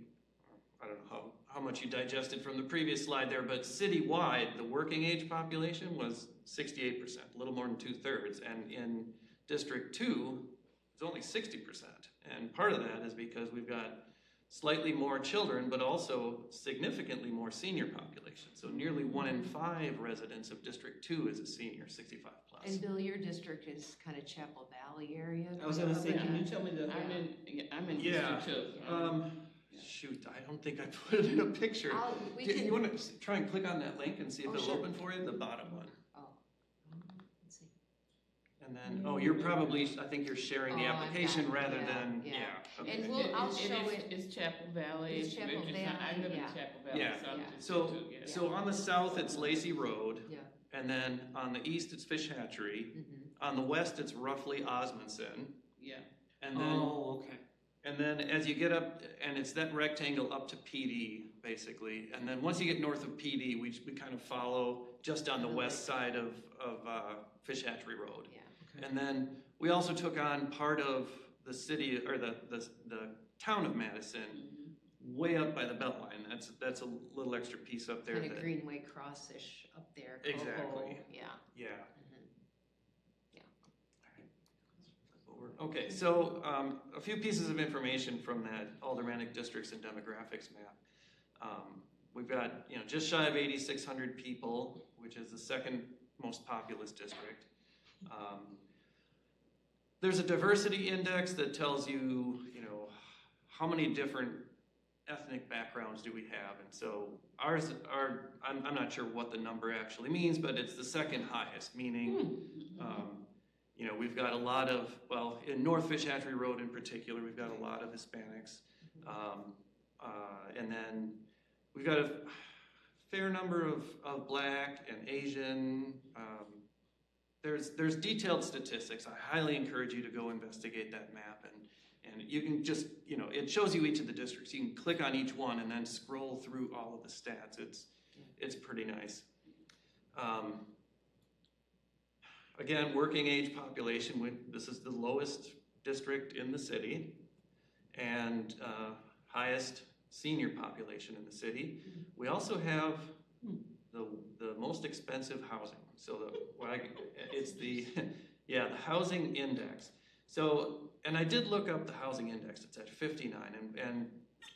I don't know how much you digested from the previous slide there, but citywide, the working age population was 68%, a little more than 2/3. And in District 2, it's only 60%. And part of that is because we've got slightly more children, but also significantly more senior population. So nearly 1 in 5 residents of District 2 is a senior, 65 plus. And Bill, your district is kind of Chapel Valley area. I was gonna say, can you tell me the? I'm in District 2. Shoot, I don't think I put it in a picture. You want to try and click on that link and see if it'll open for you? The bottom one. Let's see. And then, you're probably, I think you're sharing the application rather than, Okay. And I'll show it. It's Chapel Valley. It's Chapel Valley, I live in Chapel Valley. Yeah. So I'm just So on the south, it's Lacey Road. Yeah. And then on the east, it's Fish Hatchery. On the west, it's roughly Osmondson. Yeah. And then, okay. And then as you get up, and it's that rectangle up to PD, basically. And then once you get north of PD, we kind of follow just on the west side of Fish Hatchery Road. Yeah. Okay. And then we also took on part of the city, or the town of Madison, way up by the Beltline. That's a little extra piece up there. Kind of Greenway Cross-ish up there. Exactly. Yeah. Yeah. Okay, so a few pieces of information from that Aldermanic Districts and Demographics map. We've got just shy of 8,600 people, which is the second most populous district. There's a diversity index that tells you, how many different ethnic backgrounds do we have, and so ours are. I'm not sure what the number actually means, but it's the second highest, meaning. We've got a lot of, in North Fish Hatchery Road in particular, we've got a lot of Hispanics. And then we've got a fair number of Black and Asian. There's detailed statistics. I highly encourage you to go investigate that map. And you can just, it shows you each of the districts. You can click on each one and then scroll through all of the stats. It's pretty nice. Again, working age population, this is the lowest district in the city and highest senior population in the city. We also have the most expensive housing. So it's the housing index. So, and I did look up the housing index, it's at 59. And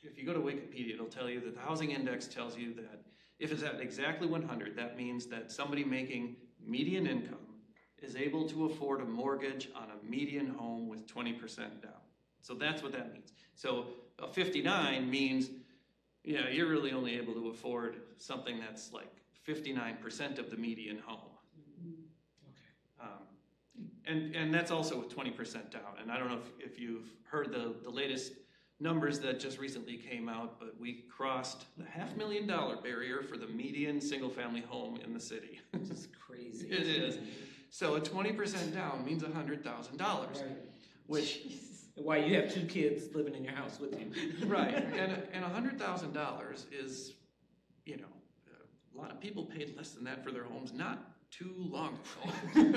if you go to Wikipedia, it'll tell you that the housing index tells you that if it's at exactly 100, that means that somebody making median income is able to afford a mortgage on a median home with 20% down. So that's what that means. So a 59 means, you're really only able to afford something that's like 59% of the median home. Okay. And that's also with 20% down. And I don't know if you've heard the latest numbers that just recently came out, but we crossed the $500,000 barrier for the median single-family home in the city. This is crazy. It is. So a 20% down means $100,000, right. Which why you have 2 kids living in your house with you, right? And $100,000 is, a lot of people paid less than that for their homes not too long ago.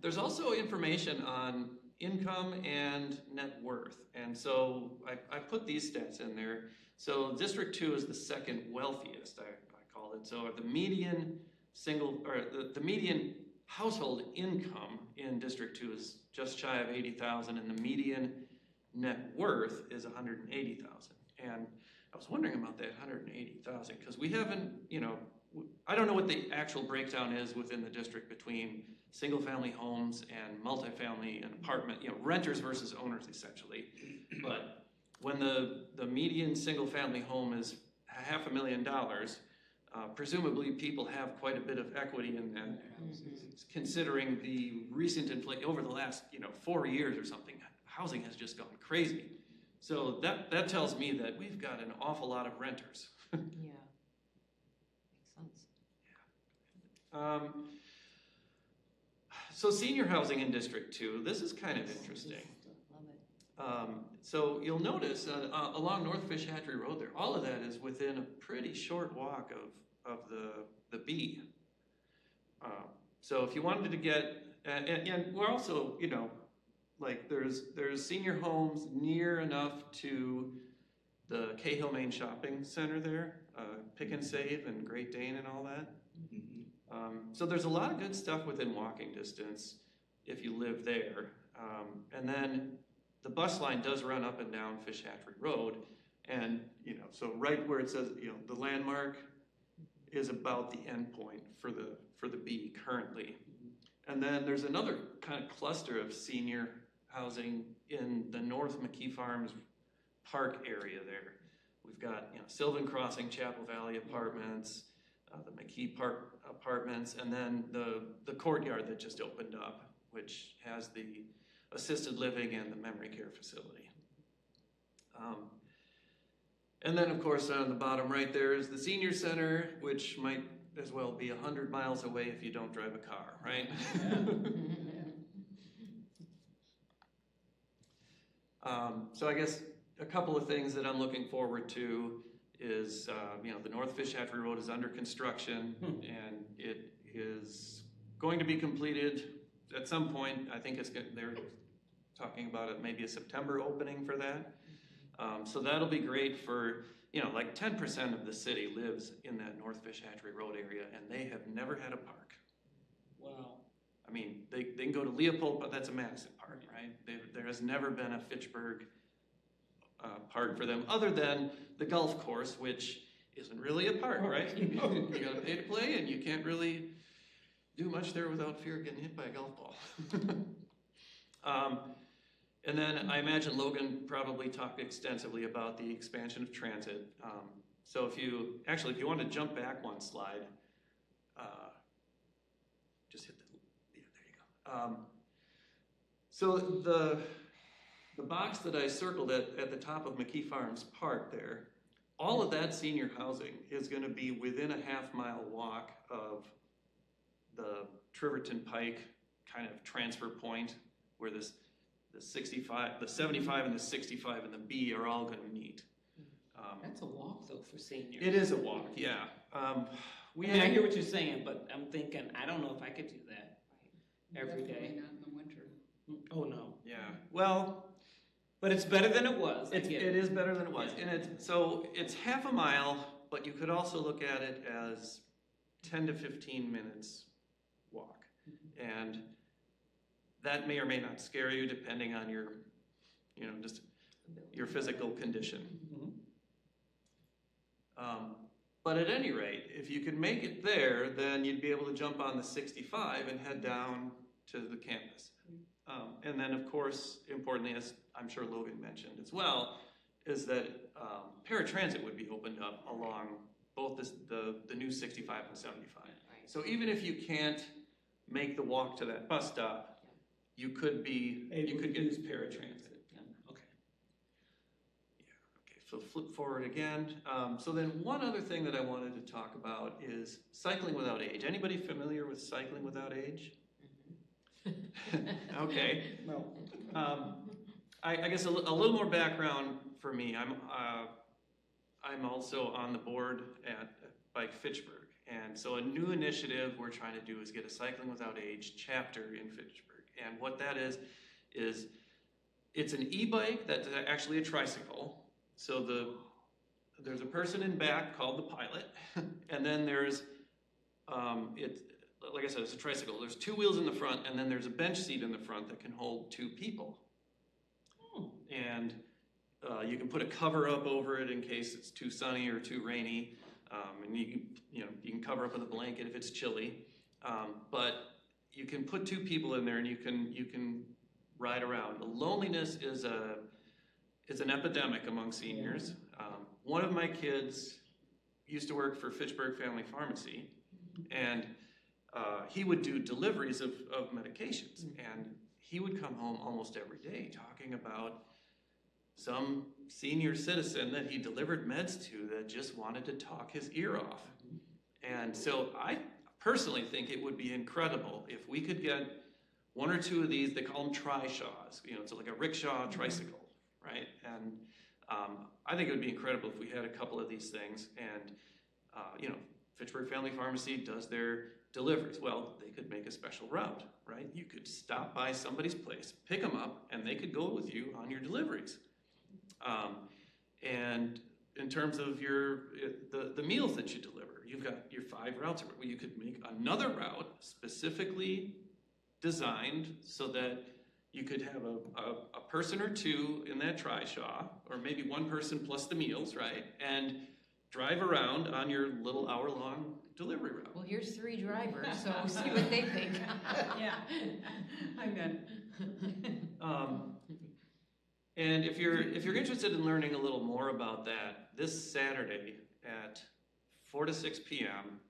There's also information on income and net worth. And so I put these stats in there. So District 2 is the second wealthiest, I called it. So the median the median household income in District 2 is just shy of $80,000, and the median net worth is $180,000. And I was wondering about that $180,000 because we haven't, I don't know what the actual breakdown is within the district between single-family homes and multifamily and apartment, renters versus owners essentially. But when the median single-family home is $500,000, presumably people have quite a bit of equity in that, considering the recent inflation over the last 4 years or something. Housing has just gone crazy. So that tells me that we've got an awful lot of renters. Yeah, makes sense. So senior housing in District 2, this is kind of interesting. Love it. So you'll notice along North Fish Hatchery Road there, all of that is within a pretty short walk of the B. So if you wanted to get, and we're also, like there's senior homes near enough to the Cahill Main Shopping Center there, Pick and Save and Great Dane and all that. So there's a lot of good stuff within walking distance if you live there. And then the bus line does run up and down Fish Hatchery Road. And, so right where it says, the landmark is about the end point for the B currently. And then there's another kind of cluster of senior housing in the North McKee Farms Park area there. We've got, Sylvan Crossing, Chapel Valley Apartments, the McKee Park Apartments, and then the courtyard that just opened up, which has the assisted living and the memory care facility. And then, of course, on the bottom right there is the senior center, which might as well be 100 miles away if you don't drive a car, right? So I guess a couple of things that I'm looking forward to is, the North Fish Hatchery Road is under construction, and it is going to be completed at some point. I think they're talking about it, maybe a September opening for that. So that'll be great for, like 10% of the city lives in that North Fish Hatchery Road area, and they have never had a park. Wow. I mean, they can go to Leopold, but that's a Madison park, right? There has never been a Fitchburg park for them, other than the golf course, which isn't really a park, right? You gotta pay to play, and you can't really do much there without fear of getting hit by a golf ball. And then I imagine Logan probably talked extensively about the expansion of transit. So if you want to jump back one slide, just hit there you go. So the box that I circled at the top of McKee Farms Park there, all of that senior housing is going to be within a half-mile walk of the Triverton Pike kind of transfer point where the 75 and the 65 and the B are all going to meet. That's a walk though for seniors. It is a walk, yeah. I hear what you're saying, but I'm thinking, I don't know if I could do that every day. Definitely not in the winter. Oh, no. Yeah, well. But it's better than it was. It is better than it was. And it's half a mile, but you could also look at it as 10 to 15 minutes walk. And that may or may not scare you depending on your, just your physical condition. But at any rate, if you could make it there, then you'd be able to jump on the 65 and head down to the campus. And then, of course, importantly, as I'm sure Logan mentioned as well, is that paratransit would be opened up along both the new 65 and 75. So even if you can't make the walk to that bus stop, you could use paratransit. So flip forward again. So then one other thing that I wanted to talk about is cycling without age. Anybody familiar with cycling without age? Okay. No. I guess a little more background for me. I'm also on the board Bike Fitchburg. And so a new initiative we're trying to do is get a Cycling Without Age chapter in Fitchburg. And what that is it's an e-bike that's actually a tricycle. So there's a person in back called the pilot, and then there's, like I said, it's a tricycle. There's two wheels in the front, and then there's a bench seat in the front that can hold two people. And you can put a cover up over it in case it's too sunny or too rainy. And you can cover up with a blanket if it's chilly. But you can put two people in there and you can ride around. Loneliness is an epidemic among seniors. One of my kids used to work for Fitchburg Family Pharmacy, and he would do deliveries of medications. And he would come home almost every day talking about some senior citizen that he delivered meds to that just wanted to talk his ear off. And so I personally think it would be incredible if we could get one or two of these. They call them trishaws. It's like a rickshaw tricycle, right? And I think it would be incredible if we had a couple of these things. And Fitchburg Family Pharmacy does their deliveries. Well, they could make a special route, right? You could stop by somebody's place, pick them up, and they could go with you on your deliveries. And in terms of the meals that you deliver, you've got your 5 routes. You could make another route specifically designed so that you could have a person or two in that trishaw, or maybe one person plus the meals, right? And drive around on your little hour-long delivery route. Well, here's 3 drivers, so see what they think. Yeah, I'm good. And if you're interested in learning a little more about that, this Saturday at 4 to 6 p.m.,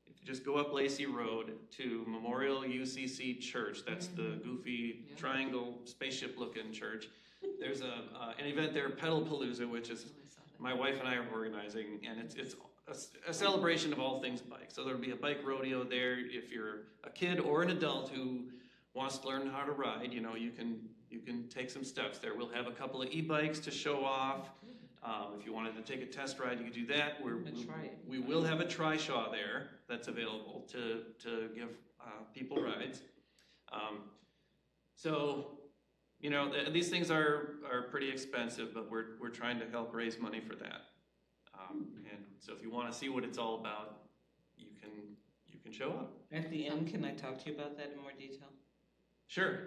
if you just go up Lacey Road to Memorial UCC Church, that's the goofy triangle spaceship-looking church. There's an event there, Pedalpalooza, which is my wife and I are organizing, and it's a celebration of all things bike. So there'll be a bike rodeo there. If you're a kid or an adult who wants to learn how to ride, you can take some steps there. We'll have a couple of e-bikes to show off. If you wanted to take a test ride, you could do that. We will have a trishaw there that's available to give people rides. These things are pretty expensive, but we're trying to help raise money for that. And so if you want to see what it's all about, you can show up. At the end, can I talk to you about that in more detail? Sure.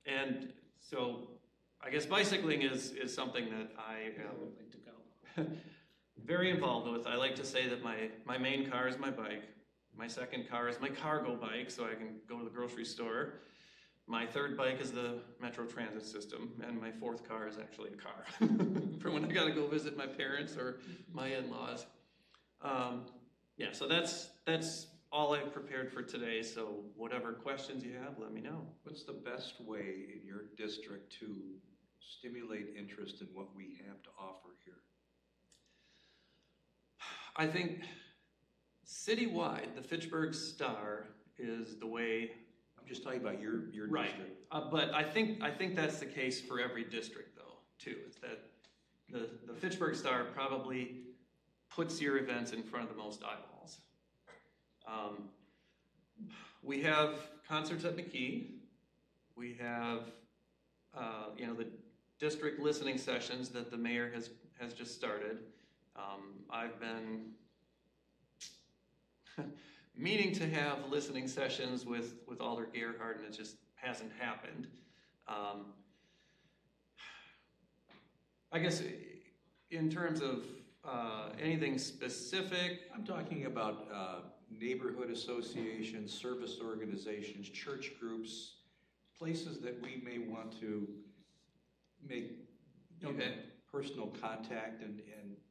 And so I guess bicycling is something that I am very involved with. I like to say that my main car is my bike. My second car is my cargo bike, so I can go to the grocery store. My third bike is the Metro Transit system, and my fourth car is actually a car for when I gotta go visit my parents or my in-laws. So that's all I've prepared for today, so whatever questions you have, let me know. What's the best way in your district to stimulate interest in what we have to offer here? I think citywide, the Fitchburg Star is the way. I'm just talking about your right. district. But I think that's the case for every district, though, too. Is that the Fitchburg Star probably puts your events in front of the most eyeballs. We have concerts at McKee. We have, the district listening sessions that the mayor has just started. I've been meaning to have listening sessions with Alder Gerhard, and it just hasn't happened. I guess in terms of anything specific, I'm talking about neighborhood associations, service organizations, church groups, places that we may want to make personal contact and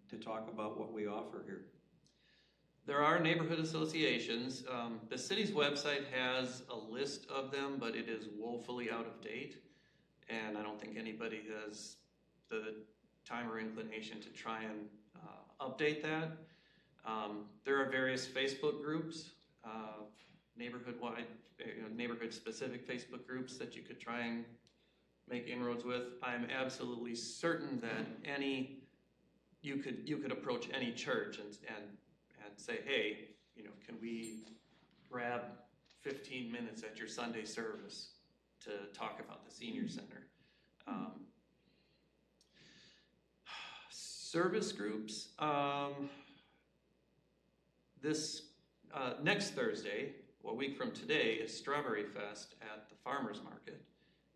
to talk about what we offer here. There are neighborhood associations. The city's website has a list of them, but it is woefully out of date, and I don't think anybody has the time or inclination to try and update that. There are various Facebook groups, neighborhood-wide, neighborhood-specific Facebook groups that you could try and make inroads with. I'm absolutely certain that any you could approach any church and say, hey, can we grab 15 minutes at your Sunday service to talk about the senior center? Service groups, this next Thursday, a week from today, is Strawberry Fest at the Farmers Market,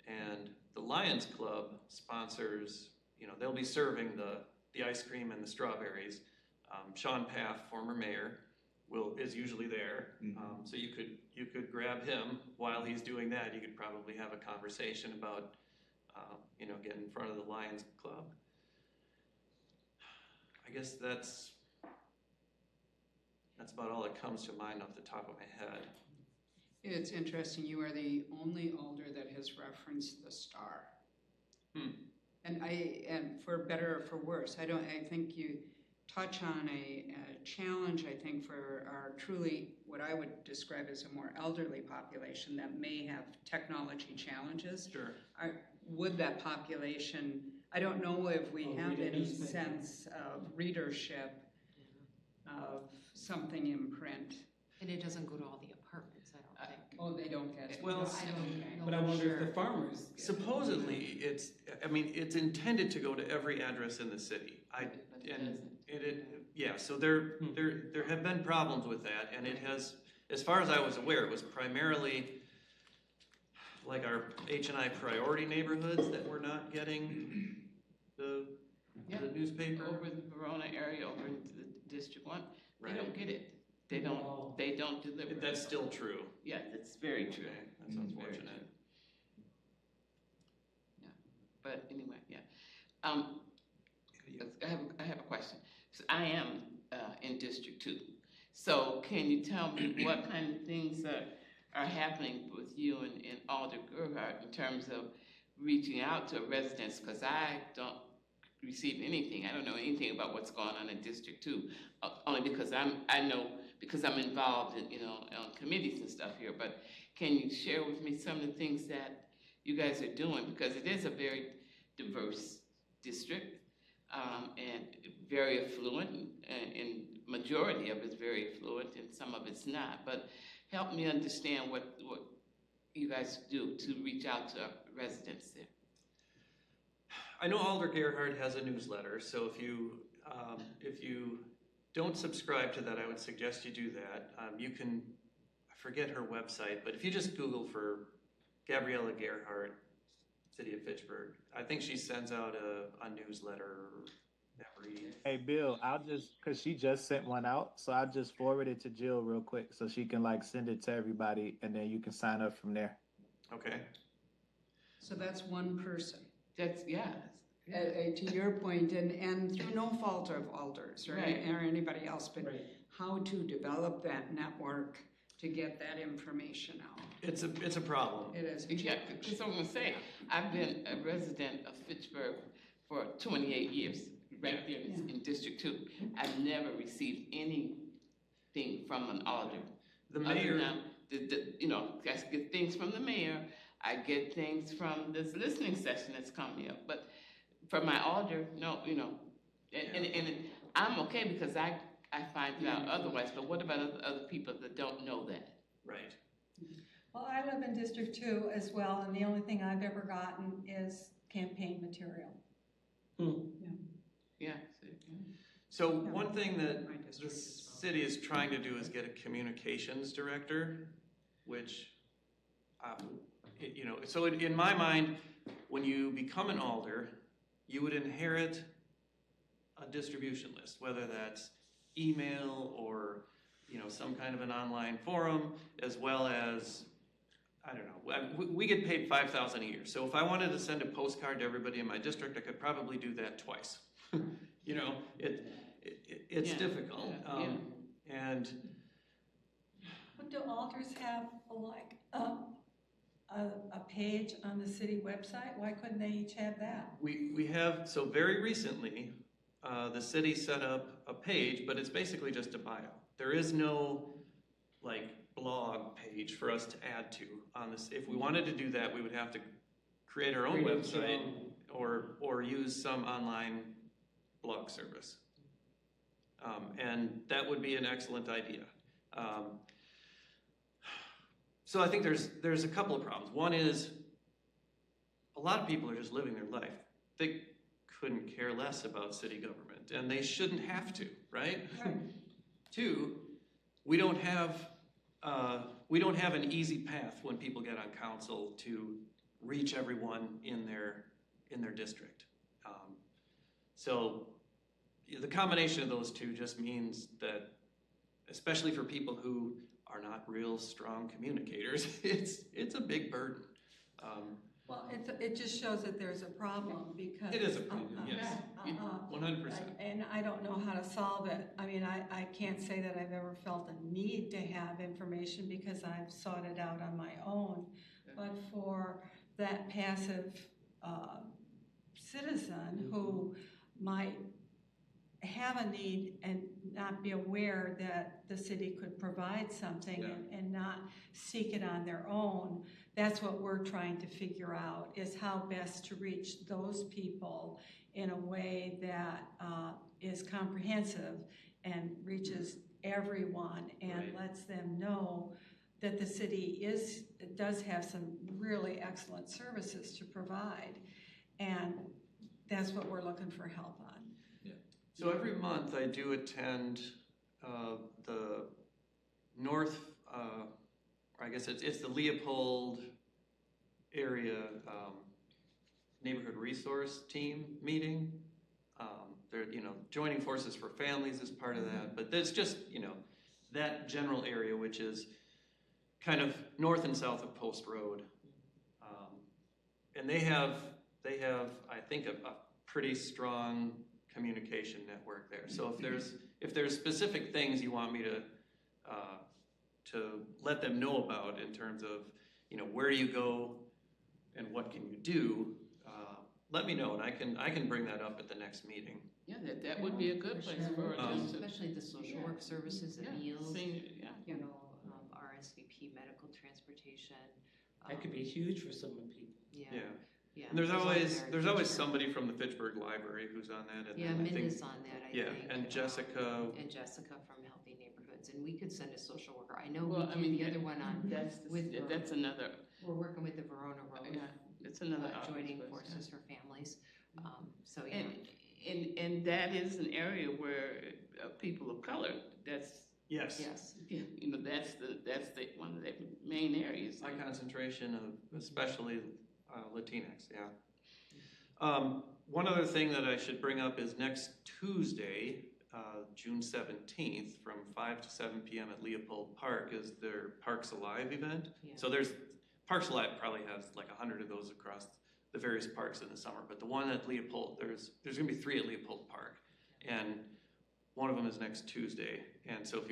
and the Lions Club sponsors, they'll be serving the ice cream and the strawberries. Sean Paff, former mayor, is usually there, so you could grab him while he's doing that. You could probably have a conversation about getting in front of the Lions Club. I guess that's about all that comes to mind off the top of my head. It's interesting, you are the only alder that has referenced the star. And for better or for worse, I think you touch on a challenge, I think, for our truly, what I would describe as a more elderly population that may have technology challenges. Sure. Would that population, I don't know if we have any sense of readership of something in print. And it doesn't go to all the apartments, I don't think. Oh, they don't get it. Well, I don't know. but I wonder Sure. if the farmers. Supposedly, it's intended to go to every address in the city. So there have been problems with that, and it has, as far as I was aware, it was primarily like our H&I priority neighborhoods that were not getting the newspaper. Over the Verona area, over into the District 1, they don't get it. They don't deliver. That's still true. Yeah, that's very true. Okay, that's unfortunate. Yeah, but anyway, yeah. I have a question. So I am in District 2. So can you tell me what kind of things are happening with you and Alder Gerhardt in terms of reaching out to residents? Because I don't receive anything. I don't know anything about what's going on in District 2, only because I know because I'm involved in on committees and stuff here. But can you share with me some of the things that you guys are doing, because it is a very diverse district and very affluent, and majority of it's very affluent, and some of it's not. But help me understand what you guys do to reach out to residents there. I know Alder Gerhardt has a newsletter, so if you don't subscribe to that, I would suggest you do that. You can, I forget her website, but if you just Google for Gabriella Gerhardt, City of Fitchburg, I think she sends out a newsletter every... Hey, Bill, because she just sent one out, so I'll just forward it to Jill real quick so she can send it to everybody, and then you can sign up from there. Okay. So that's one person. That's, yeah. To your point, and through no fault of alders, right? Or anybody else, but how to develop that network to get that information out. It's a problem. It is. Yeah, because I'm going to say, I've been a resident of Fitchburg for 28 years, right there in District 2. I've never received anything from an alder. The mayor... I get things from the mayor. I get things from this listening session that's coming up. But from my alder, no, and I'm okay because I find it out otherwise. But what about other people that don't know that? Right. Well, I live in District 2 as well, and the only thing I've ever gotten is campaign material. Yeah. So one thing that the city is trying to do is get a communications director, which, so in my mind, when you become an alder, you would inherit a distribution list, whether that's email or some kind of an online forum, as well as, I don't know, we get paid $5,000 a year. So if I wanted to send a postcard to everybody in my district, I could probably do that twice. It's difficult. And But do alders have a page on the city website? Why couldn't they each have that? we have, so very recently, the city set up a page, but it's basically just a bio. There is no blog page for us to add to on this. If we wanted to do that, we would have to create our own website or use some online blog service. And that would be an excellent idea. So I think there's a couple of problems. One is a lot of people are just living their life. They couldn't care less about city government, and they shouldn't have to, right? Two, we don't have an easy path when people get on council to reach everyone in their district. So the combination of those two just means that, especially for people who are not real strong communicators, it's a big burden. Well, it just shows that there's a problem because. It is a problem, yes, 100%. And I don't know how to solve it. I mean, I can't say that I've ever felt a need to have information because I've sought it out on my own. But for that passive citizen who might have a need and not be aware that the city could provide something and not seek it on their own, that's what we're trying to figure out, is how best to reach those people in a way that is comprehensive and reaches everyone and lets them know that the city does have some really excellent services to provide, and that's what we're looking for help on. So every month I do attend the North, I guess it's the Leopold area neighborhood resource team meeting. They're, joining forces for families is part of that, but there's just, that general area, which is kind of north and south of Post Road. And they have, I think, a pretty strong communication network there. So if there's specific things you want me to let them know about in terms of, where do you go and what can you do, let me know, and I can bring that up at the next meeting. Yeah, that would be a good place for them to. Especially the social work services and meals, Senior, RSVP, medical transportation. That could be huge for some people. Yeah. And there's always somebody from the Fitchburg Library who's on that. And Minda's on that, I think. And Jessica. And Jessica from Healthy Neighborhoods, and we could send a social worker. I know the other one on. That's another. We're working with the Verona Road. Yeah, it's another joining forces for families. So And that is an area where people of color. That's. Yes. Yeah, that's the one of the main areas. High concentration of especially Latinx, one other thing that I should bring up is next Tuesday, June 17th, from 5 to 7 p.m. at Leopold Park is their Parks Alive event. So Parks Alive probably has like 100 of those across the various parks in the summer, but the one at Leopold, there's going to be 3 at Leopold Park, and one of them is next Tuesday. And so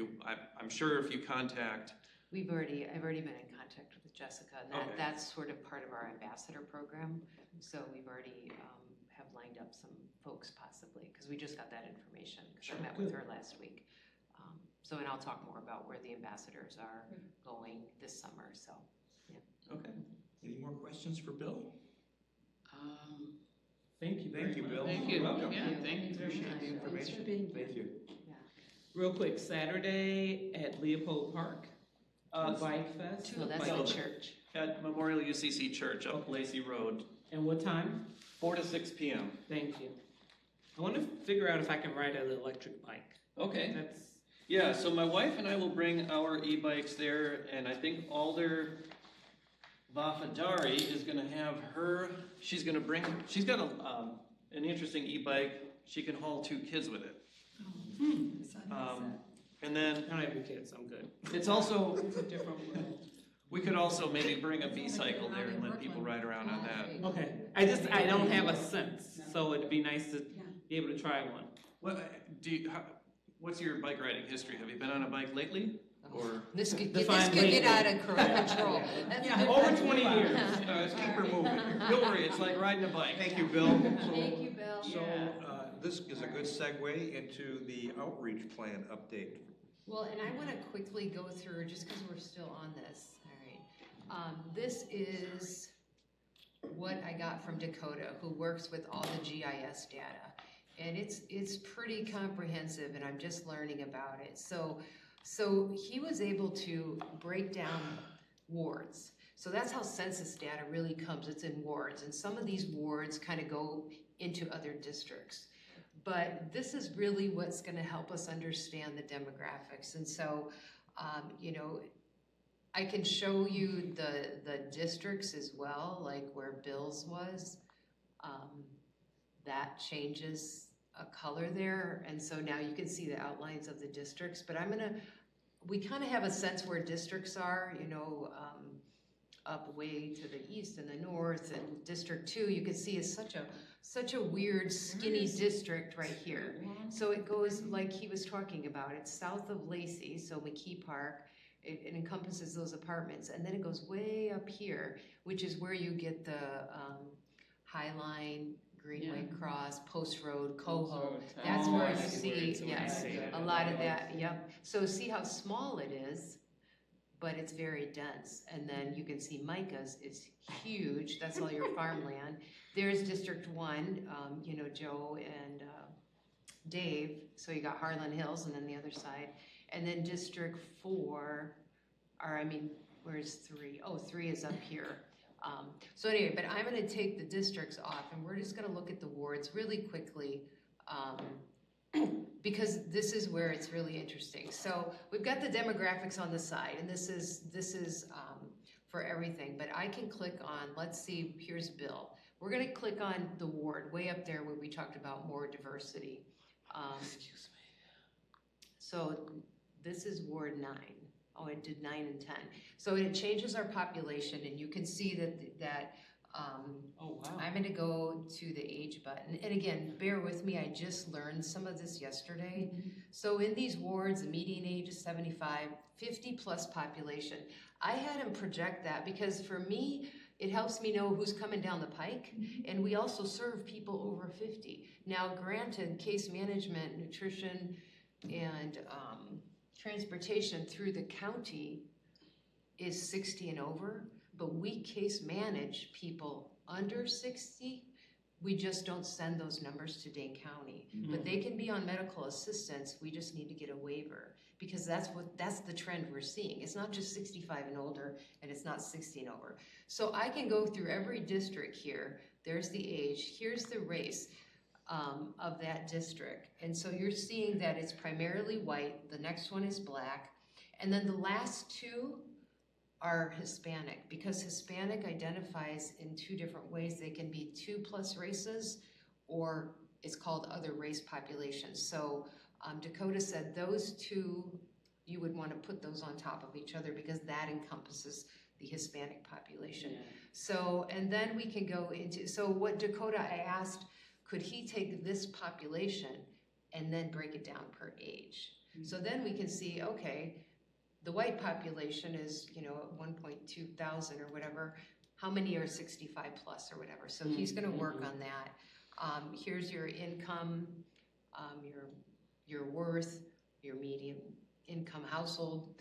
I'm sure if you contact. I've already been in contact with Jessica, and that's sort of part of our ambassador program. So we've already have lined up some folks possibly, because we just got that information, because I met with her last week. And I'll talk more about where the ambassadors are going this summer, so, Okay. Any more questions for Bill? Thank you. Thank you, Bill. Thank you. Welcome. Thank you. Appreciate the information. Thank you. Real quick, Saturday at Leopold Park, Bike Fest. No, that's the church. At Memorial UCC Church up Lacey Road. And what time? 4 to 6 p.m. Thank you. I want to figure out if I can ride an electric bike. Okay. So my wife and I will bring our e-bikes there, and I think Alder Vafadari is going to have she's got an interesting e-bike. She can haul 2 kids with it. And then I don't have any kids, I'm good. It's also It's a different world. we could also maybe bring a B-cycle there and let people ride around on that. Okay, I don't have a sense, so it'd be nice to be able to try one. What's your bike riding history? Have you been on a bike lately? Or This could get out of control. Over 20 years. Let's keep her moving. Don't worry, it's like riding a bike. Thank you, Bill. Thank you, Bill. So this is a good segue into the outreach plan update. Well, and I want to quickly go through, just because we're still on this, all right. This is what I got from Dakota, who works with all the GIS data. And it's pretty comprehensive, and I'm just learning about it. So he was able to break down wards. So that's how census data really comes. It's in wards, and some of these wards kind of go into other districts. But this is really what's going to help us understand the demographics. And so, you know, I can show you the districts as well, like where Bill's was. That changes a color there, and so now you can see the outlines of the districts. But we kind of have a sense where districts are, you know, up way to the east and the north, and District 2 you can see is such a weird skinny district right here. So it goes like he was talking about. It's south of Lacey, so McKee Park. It encompasses those apartments, and then it goes way up here, which is where you get the Highline, Greenway Cross, Post Road, Coho. That's where you see, yes, a lot of that, yep. So see how small it is, but it's very dense. And then you can see Micah's is huge. That's all your farmland. There's District 1, you know, Joe and Dave. So you got Harlan Hills, and then the other side. And then District 4, or I mean, where's 3? Oh, 3 is up here. So anyway, but I'm gonna take the districts off, and we're just gonna look at the wards really quickly, because this is where it's really interesting. So we've got the demographics on the side, and this is for everything, but I can click on, let's see, here's Bill. We're gonna click on the ward way up there where we talked about more diversity. Excuse me. So this is Ward 9. Oh, it did 9 and 10. So it changes our population, and you can see that oh, wow. I'm gonna go to the age button. And again, bear with me, I just learned some of this yesterday. So in these wards, the median age is 75, 50 plus population. I had him project that because for me, it helps me know who's coming down the pike, and we also serve people over 50. Now, granted, case management, nutrition, and transportation through the county is 60 and over, but we case manage people under 60. We just don't send those numbers to Dane County, but they can be on medical assistance. We just need to get a waiver, because that's the trend we're seeing. It's not just 65 and older, and it's not 60 and over. So I can go through every district here. There's the age, here's the race of that district. And so you're seeing that it's primarily white, the next one is black, and then the last two are Hispanic, because Hispanic identifies in 2 different ways. They can be 2+ races, or it's called other race populations. So Dakota said those 2, you would want to put those on top of each other, because that encompasses the Hispanic population. Yeah. So, and then we can go into, so what Dakota, I asked, could he take this population and then break it down per age? So then we can see, okay, the white population is, you know, 1.2 thousand or whatever. How many are 65 plus or whatever? So he's gonna work on that. Here's your income, your worth, your median income household.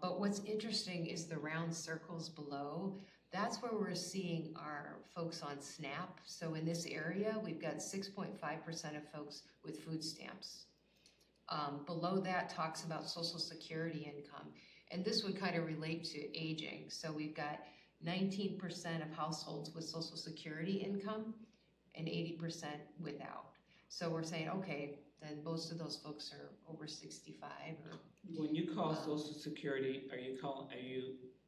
But what's interesting is the round circles below. That's where we're seeing our folks on SNAP. So in this area, we've got 6.5% of folks with food stamps. Below that talks about Social Security income. And this would kind of relate to aging. So we've got 19% of households with Social Security income and 80% without. So we're saying, okay, then most of those folks are over 65. Or, when you call Social Security, are you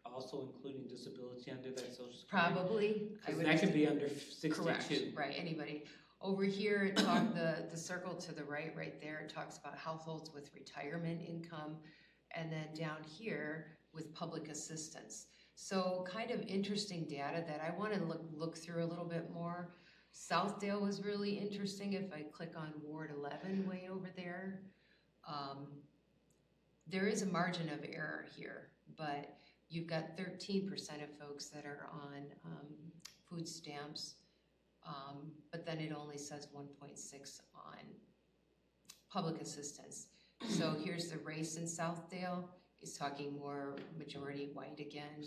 also including disability under that Social Security? Probably. That could be under 62. Correct, right, anybody. Over here, the circle to the right there, it talks about households with retirement income, and then down here with public assistance. So kind of interesting data that I want to look through a little bit more. Southdale was really interesting. If I click on Ward 11 way over there, there is a margin of error here, but you've got 13% of folks that are on food stamps, but then it only says 1.6 on public assistance. So here's the race in Southdale. It's talking more majority white again.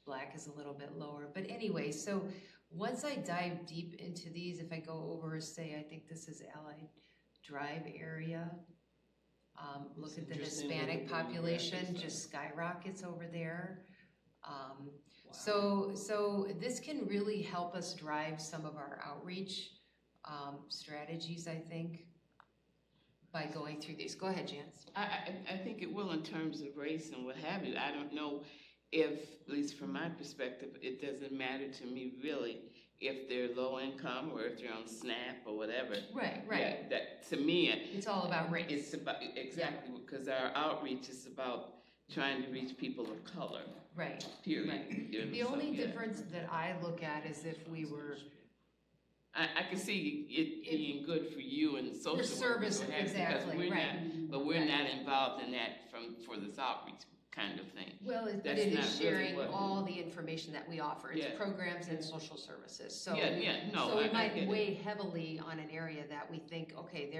Black is a little bit lower. But anyway, so Once I dive deep into these, if I go over, say, I think this is Allied Drive area, look at the Hispanic population, just skyrockets over there. So this can really help us drive some of our outreach strategies, I think, by going through these. Go ahead, Janice. I think it will in terms of race and what have you. I don't know if, at least from my perspective, it doesn't matter to me really if they're low income or if they're on SNAP or whatever. Right. Yeah, that to me, it's all about race. It's about exactly because our outreach is about trying to reach people of color. Right. Period. Right. The only difference that I look at is if we were. I can see it being good for you and social for service, workers, exactly, because right. But we're not involved in that for this outreach kind of thing. Well, but it is sharing all the information that we offer. It's programs and social services. So so we might weigh heavily on an area that we think, okay,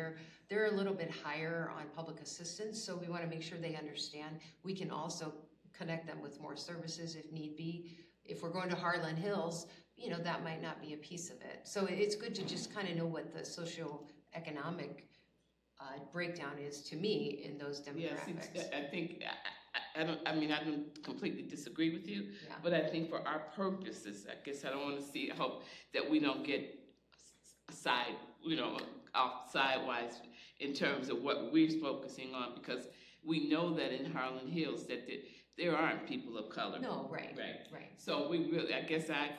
they're a little bit higher on public assistance, so we want to make sure they understand. We can also connect them with more services if need be. If we're going to Harlan Hills, you know, that might not be a piece of it. So it's good to just kind of know what the socioeconomic breakdown is to me in those demographics. Yes, I think I don't completely disagree with you, but I think for our purposes, I guess I don't want to hope that we don't get off sidewise in terms of what we're focusing on, because we know that in Harlan Hills that there aren't people of color. No, right. So we really, I guess I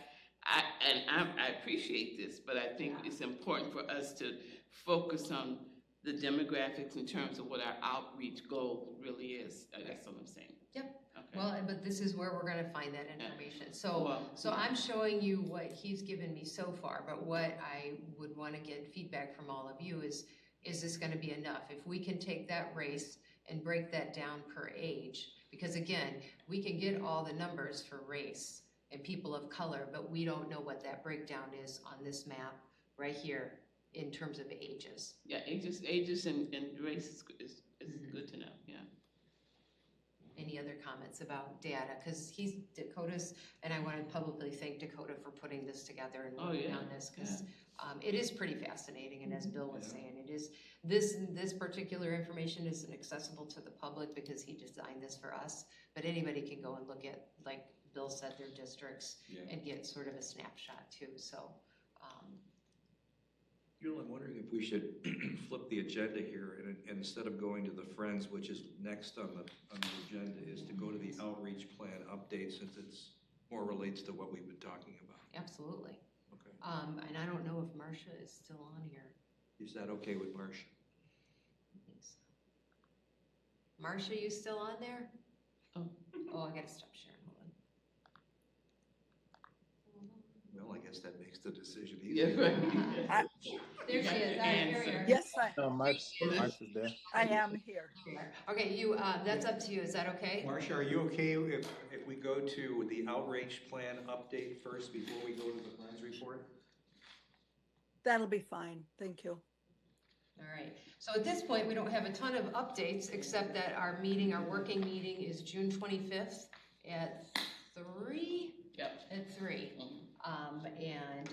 appreciate this, but I think it's important for us to focus on the demographics in terms of what our outreach goal really is. That's what I'm saying. Yep. Okay. Well, but this is where we're going to find that information. So I'm showing you what he's given me so far, but what I would want to get feedback from all of you is this going to be enough? If we can take that race and break that down per age, because again, we can get all the numbers for race and people of color, but we don't know what that breakdown is on this map right here in terms of ages. Yeah, ages and race is good to know, yeah. Any other comments about data? Because he's Dakota's, and I want to publicly thank Dakota for putting this together and working on this, because it is pretty fascinating, and as Bill was saying, it is, this particular information isn't accessible to the public because he designed this for us, but anybody can go and look at, like Bill said, their districts and get sort of a snapshot too, so. You know, I'm wondering if we should flip the agenda here, and instead of going to the Friends, which is next on the agenda, is to go to the outreach plan update, since it's more relates to what we've been talking about. Absolutely. Okay. And I don't know if Marcia is still on here. Is that okay with Marcia? I think so. Marcia, you still on there? Oh, I gotta stop sharing. Hold on. Well, I guess that makes the decision easier. There she is. Here. Yes, Marcia's there. I am here. Okay, that's up to you. Is that okay? Marcia, are you okay if we go to the outreach plan update first before we go to the Friends report? That'll be fine. Thank you. All right. So at this point, we don't have a ton of updates, except that our working meeting is June 25th at 3? Yep. At 3. And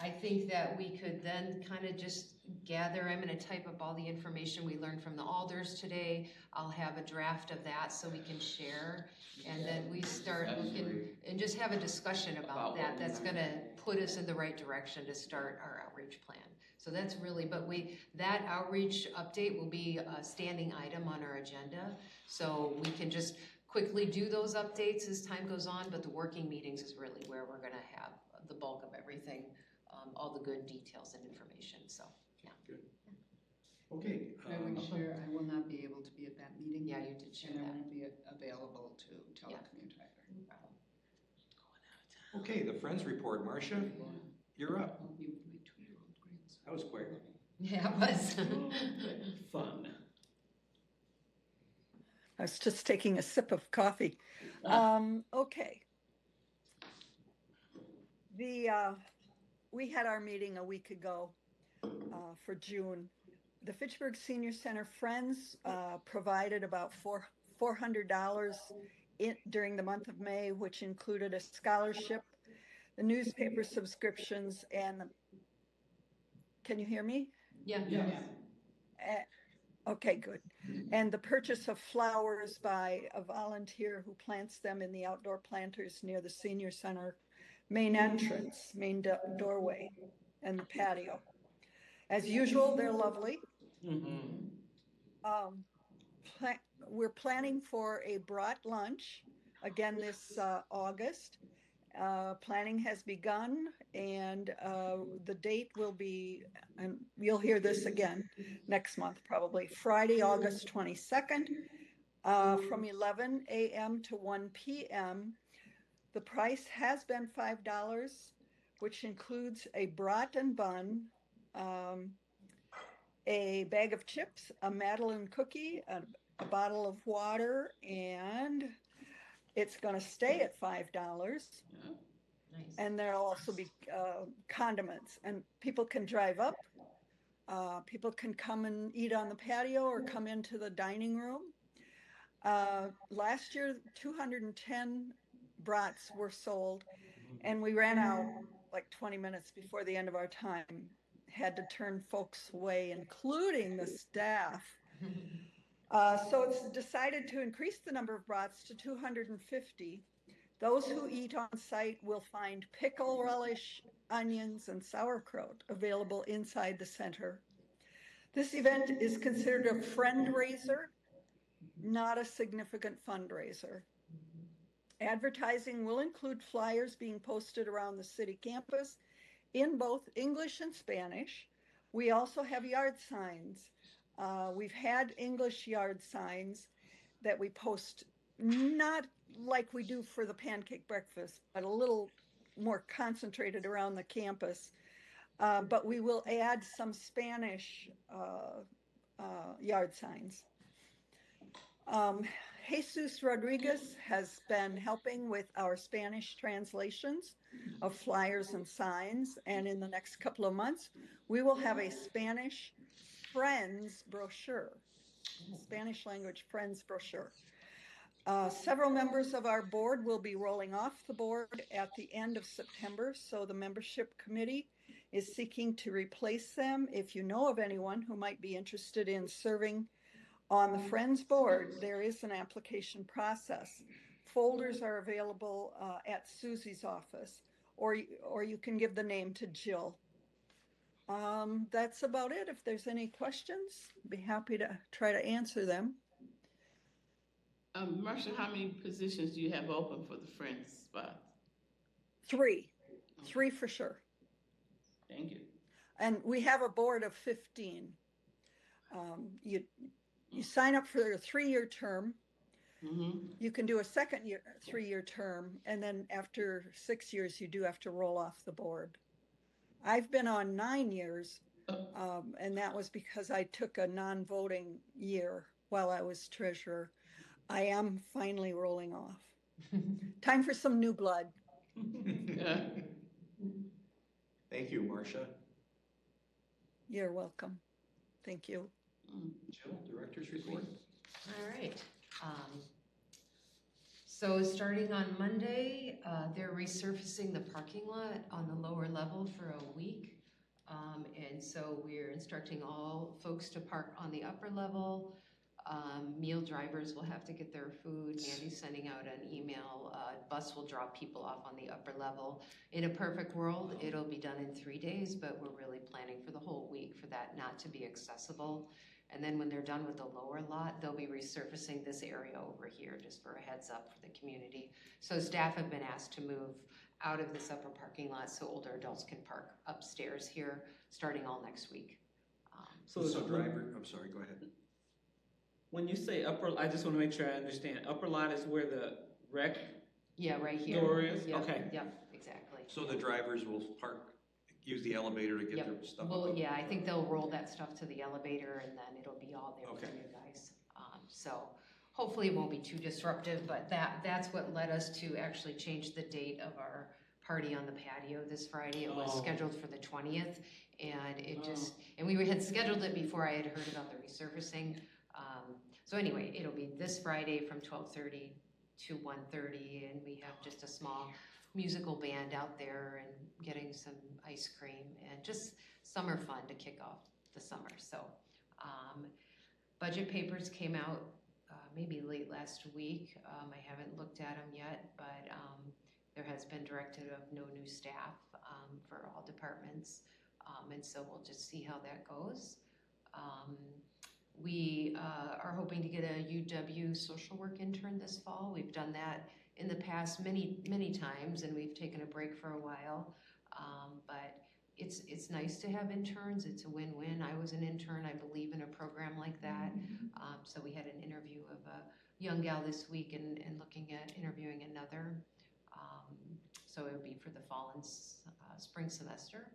I think that we could then kind of just gather. I'm going to type up all the information we learned from the alders today. I'll have a draft of that so we can share. And then we start looking and just have a discussion about that. That's going to put us in the right direction to start our outreach plan. So that's really, that outreach update will be a standing item on our agenda. So we can just quickly do those updates as time goes on, but the working meetings is really where we're going to have the bulk of everything, all the good details and information. So, yeah. Good. Okay. I would share, I will not be able to be at that meeting. Yeah, you did share and that. I won't be available to telecommute either. No problem. Okay, the Friends report. Marcia, you're up. I'll be with my 2-year-old grandson. That was quick. Yeah, it was. Fun. I was just taking a sip of coffee. Okay. We had our meeting a week ago for June. The Fitchburg Senior Center Friends provided about $400 during the month of May, which included a scholarship. the newspaper subscriptions, and can you hear me? Yeah. Okay, good. And the purchase of flowers by a volunteer who plants them in the outdoor planters near the senior center main entrance, doorway, and the patio. As usual, they're lovely. We're planning for a brat lunch again this August. Planning has begun, and the date will be, and you'll hear this again next month probably, Friday, August 22nd, from 11 a.m. to 1 p.m. The price has been $5, which includes a brat and bun, a bag of chips, a Madeleine cookie, a bottle of water, and it's going to stay at $5. Nice. And there'll also be condiments, and people can drive up. People can come and eat on the patio or come into the dining room. Last year, 210 brats were sold, and we ran out like 20 minutes before the end of our time. Had to turn folks away, including the staff. So it's decided to increase the number of brats to 250. Those who eat on site will find pickle relish, onions, and sauerkraut available inside the center. This event is considered a friend raiser, not a significant fundraiser. Advertising will include flyers being posted around the city campus in both English and Spanish. We also have yard signs. We've had English yard signs that we post, not like we do for the pancake breakfast, but a little more concentrated around the campus. But we will add some Spanish yard signs. Jesus Rodriguez has been helping with our Spanish translations of flyers and signs, and in the next couple of months, we will have a Spanish Friends brochure, Spanish language Friends brochure. Several members of our board will be rolling off the board at the end of September, so the membership committee is seeking to replace them. If you know of anyone who might be interested in serving on the Friends board, there is an application process. Folders are available at Susie's office, or you can give the name to Jill. That's about it. If there's any questions, I'd be happy to try to answer them. Marcia, how many positions do you have open for the Friends spot? 3 for sure. Thank you. And we have a board of 15. You sign up for a 3-year term. You can do a second 3-year term, and then after 6 years, you do have to roll off the board. I've been on 9 years, and that was because I took a non-voting year while I was treasurer. I am finally rolling off. Time for some new blood. Thank you, Marcia. You're welcome. Thank you. Jill, Director's Report. All right. So starting on Monday, they're resurfacing the parking lot on the lower level for a week. And so we're instructing all folks to park on the upper level. Meal drivers will have to get their food. Mandy's sending out an email. Bus will drop people off on the upper level. In a perfect world, it'll be done in 3 days, but we're really planning for the whole week for that not to be accessible. And then when they're done with the lower lot, they'll be resurfacing this area over here, just for a heads up for the community. So staff have been asked to move out of this upper parking lot so older adults can park upstairs here, starting all next week. So driver, I'm sorry, go ahead. When you say upper, I just want to make sure I understand. Upper lot is where the rec right here. door is? Yep, Okay. Yep, exactly. So the drivers will use the elevator to get their stuff up? Yeah, I think they'll roll that stuff to the elevator and then it'll be all there for you guys. So hopefully it won't be too disruptive, but that's what led us to actually change the date of our party on the patio this Friday. It was scheduled for the 20th, and and we had scheduled it before I had heard about the resurfacing. So anyway, it'll be this Friday from 12:30 to 1:30, and we have just a small musical band out there and getting some ice cream and just summer fun to kick off the summer. So budget papers came out maybe late last week. I haven't looked at them yet, but there has been directive of no new staff for all departments, and so we'll just see how that goes. We are hoping to get a UW social work intern this fall. We've done that in the past many times, and we've taken a break for a while. But it's nice to have interns. It's a win-win. I was an intern. I believe in a program like that. So we had an interview of a young gal this week, and looking at interviewing another. So it would be for the fall and spring semester.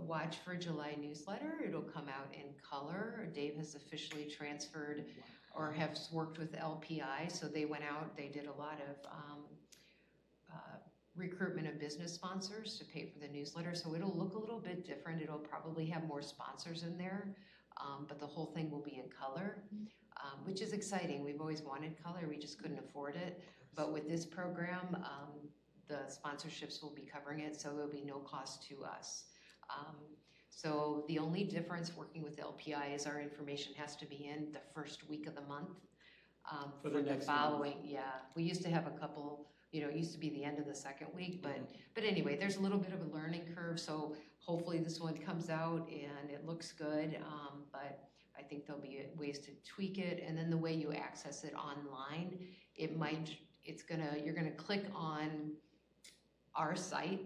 Watch for July newsletter. It'll come out in color. Dave has officially transferred or has worked with LPI, so they went out, they did a lot of recruitment of business sponsors to pay for the newsletter, so it'll look a little bit different. It'll probably have more sponsors in there, but the whole thing will be in color, which is exciting. We've always wanted color, we just couldn't afford it, but with this program, the sponsorships will be covering it, so there'll be no cost to us. So the only difference working with LPI is our information has to be in the first week of the month. For the following, we used to have a couple, it used to be the end of the second week, but anyway, there's a little bit of a learning curve, so hopefully this one comes out and it looks good, but I think there'll be ways to tweak it, and then the way you access it online, you're gonna click on our site,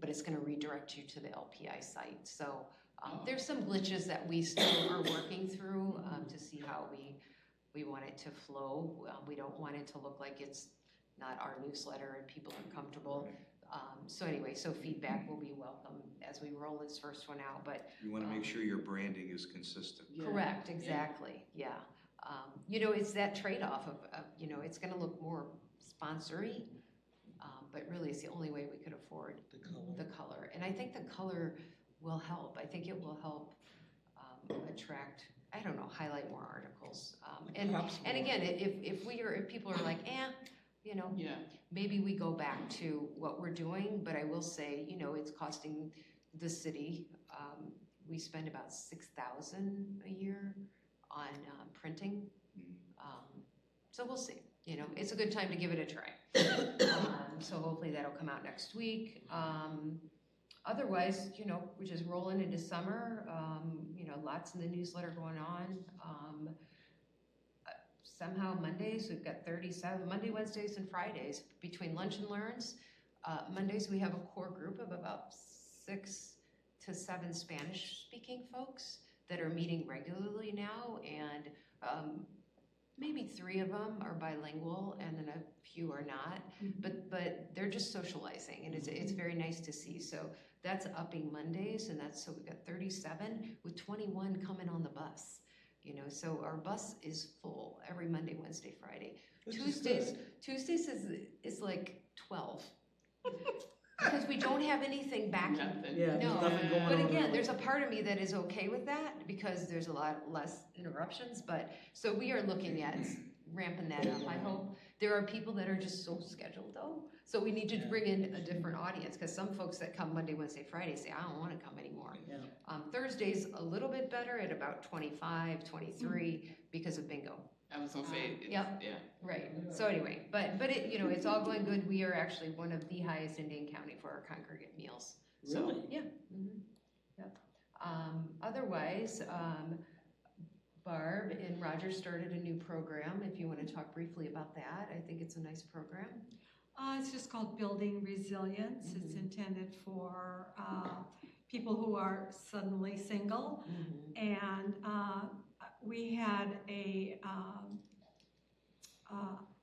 but it's going to redirect you to the LPI site. So there's some glitches that we still are working through to see how we want it to flow. We don't want it to look like it's not our newsletter and people are comfortable. So anyway, so feedback will be welcome as we roll this first one out. But you want to make sure your branding is consistent. Correct, exactly, it's that trade-off of it's going to look more sponsory, but really it's the only way we could afford the color. And I think the color will help. I think it will help attract, highlight more articles. And again, if people are like, maybe we go back to what we're doing, but I will say, it's costing the city, we spend about $6,000 a year on printing. So we'll see. It's a good time to give it a try. So hopefully that'll come out next week. Otherwise, we're just rolling into summer. Lots in the newsletter going on. Somehow Mondays, we've got 37, Monday, Wednesdays, and Fridays between lunch and learns. Mondays, we have a core group of about 6 to 7 Spanish-speaking folks that are meeting regularly now, and maybe 3 of them are bilingual, and then a few are not. But they're just socializing, and it's very nice to see. So that's upping Mondays, and so we've got 37 with 21 coming on the bus. So our bus is full every Monday, Wednesday, Friday. Tuesdays is like 12. Because we don't have anything backing. But again, there's a part of me that is okay with that because there's a lot less interruptions. But so we are looking at ramping that up. I hope there are people that are just so scheduled though. So we need to bring in a different audience because some folks that come Monday, Wednesday, Friday say, I don't want to come anymore. Thursday's a little bit better at about 25, 23 because of bingo. I was gonna say, Right. So anyway, but it it's all going good. We are actually one of the highest in Dane County for our congregate meals. So, Really? Otherwise, Barb and Roger started a new program. If you want to talk briefly about that, I think it's a nice program. It's just called Building Resilience. It's intended for people who are suddenly single, and we had a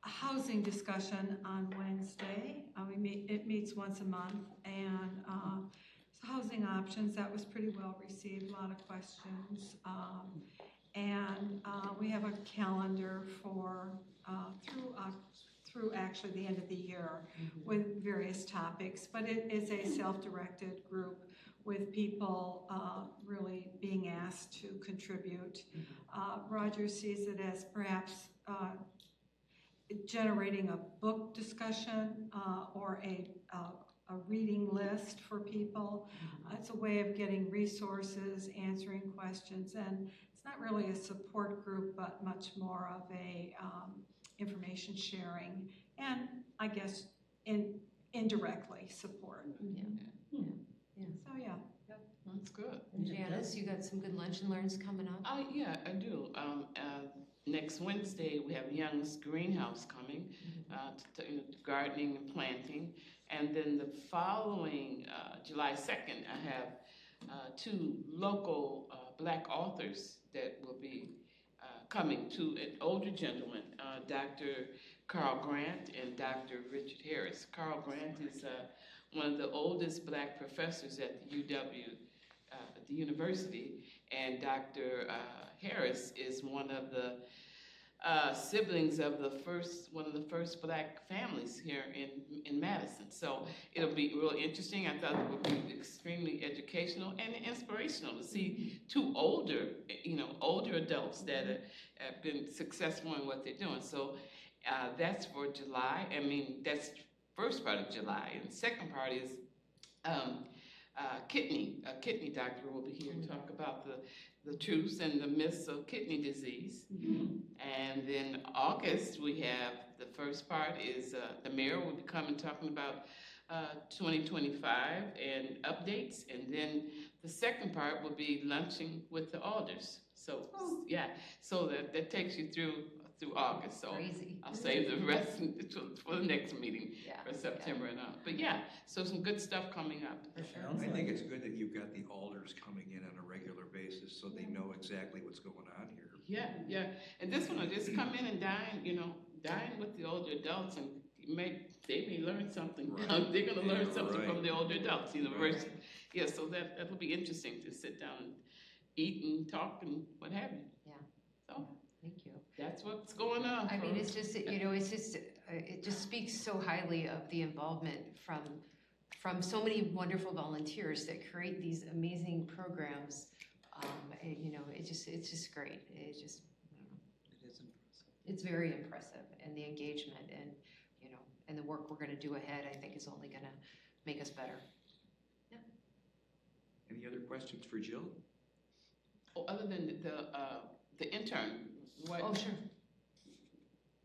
housing discussion on Wednesday. It meets once a month, and housing options, that was pretty well received, a lot of questions. And we have a calendar for through actually the end of the year with various topics, but it is a self-directed group with people really being asked to contribute. Roger sees it as perhaps generating a book discussion or a reading list for people. It's a way of getting resources, answering questions, and it's not really a support group, but much more of a information sharing, and I guess indirectly support. Yeah. So yeah. That's good. And Janice, you got some good lunch and learns coming up? Yeah, I do. Next Wednesday, we have Young's Greenhouse coming, gardening and planting. And then the following, July 2nd, I have 2 local Black authors that will be coming, to an older gentleman, Dr. Carl Grant and Dr. Richard Harris. Carl Grant is one of the oldest Black professors at the at the university, and Dr. Harris is one of the siblings of one of the first Black families here in Madison. So it'll be real interesting. I thought it would be extremely educational and inspirational to see 2 older adults that have been successful in what they're doing. So that's for July. I mean, that's first part of July, and the second part is a kidney doctor will be here to talk about the truths and the myths of kidney disease. And then August, we have the first part is the mayor will be coming talking about 2025 and updates. And then the second part will be lunching with the alders. So yeah, so that takes you through August. So crazy. I'll save the rest for the next meeting for September and on. But yeah, so some good stuff coming up. I think it's good that you've got the alders coming in on a regular basis so they know exactly what's going on here. Yeah. And this one will just come in and dine with the older adults, and they may learn something. Right. They're going to learn something from the older adults, versus, so that will be interesting to sit down and eat and talk and what have you. Yeah. So. Thank you. That's what's going on. I mean, it's just, it just speaks so highly of the involvement from so many wonderful volunteers that create these amazing programs. It's just great. It is impressive. It's very impressive, and the engagement and the work we're going to do ahead, I think, is only going to make us better. Yeah. Any other questions for Jill? Oh, other than the intern. Oh, sure.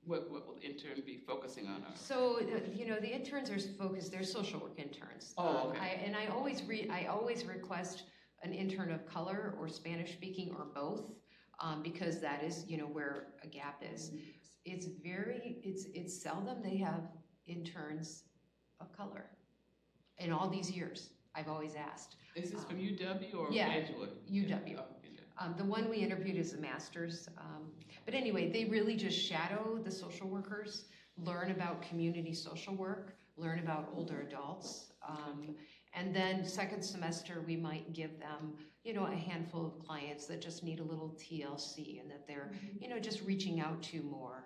What will the intern be focusing on? So, the interns are focused, they're social work interns. Oh, okay. I always request an intern of color or Spanish speaking or both, because that is, where a gap is. It's seldom they have interns of color in all these years. I've always asked. Is this from UW or Edgewood? UW. The one we interviewed is a master's. But anyway, they really just shadow the social workers, learn about community social work, learn about older adults. And then second semester, we might give them, a handful of clients that just need a little TLC and that they're, just reaching out to more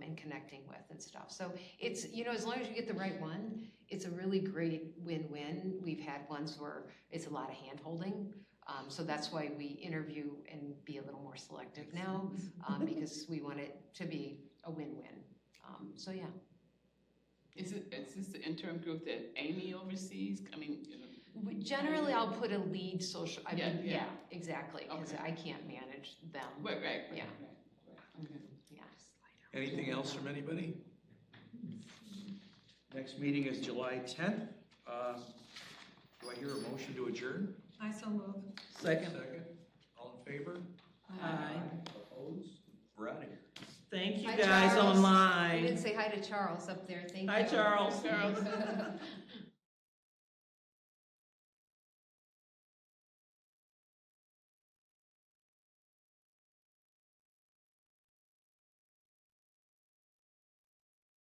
and connecting with and stuff. So it's, as long as you get the right one, it's a really great win-win. We've had ones where it's a lot of hand-holding. So that's why we interview and be a little more selective now, because we want it to be a win-win. So yeah. Is this the intern group that Amy oversees? I mean, Generally, I'll put a lead social. Yeah, exactly, because I can't manage them. Right. Yeah. Okay. Yeah. Anything else from anybody? Next meeting is July 10th. Do I hear a motion to adjourn? I so move. Second. All in favor? Aye. Opposed? We're out of here. Thank you Hi, guys Charles. online. We didn't say hi to Charles up there. Thank you. Hi, Charles.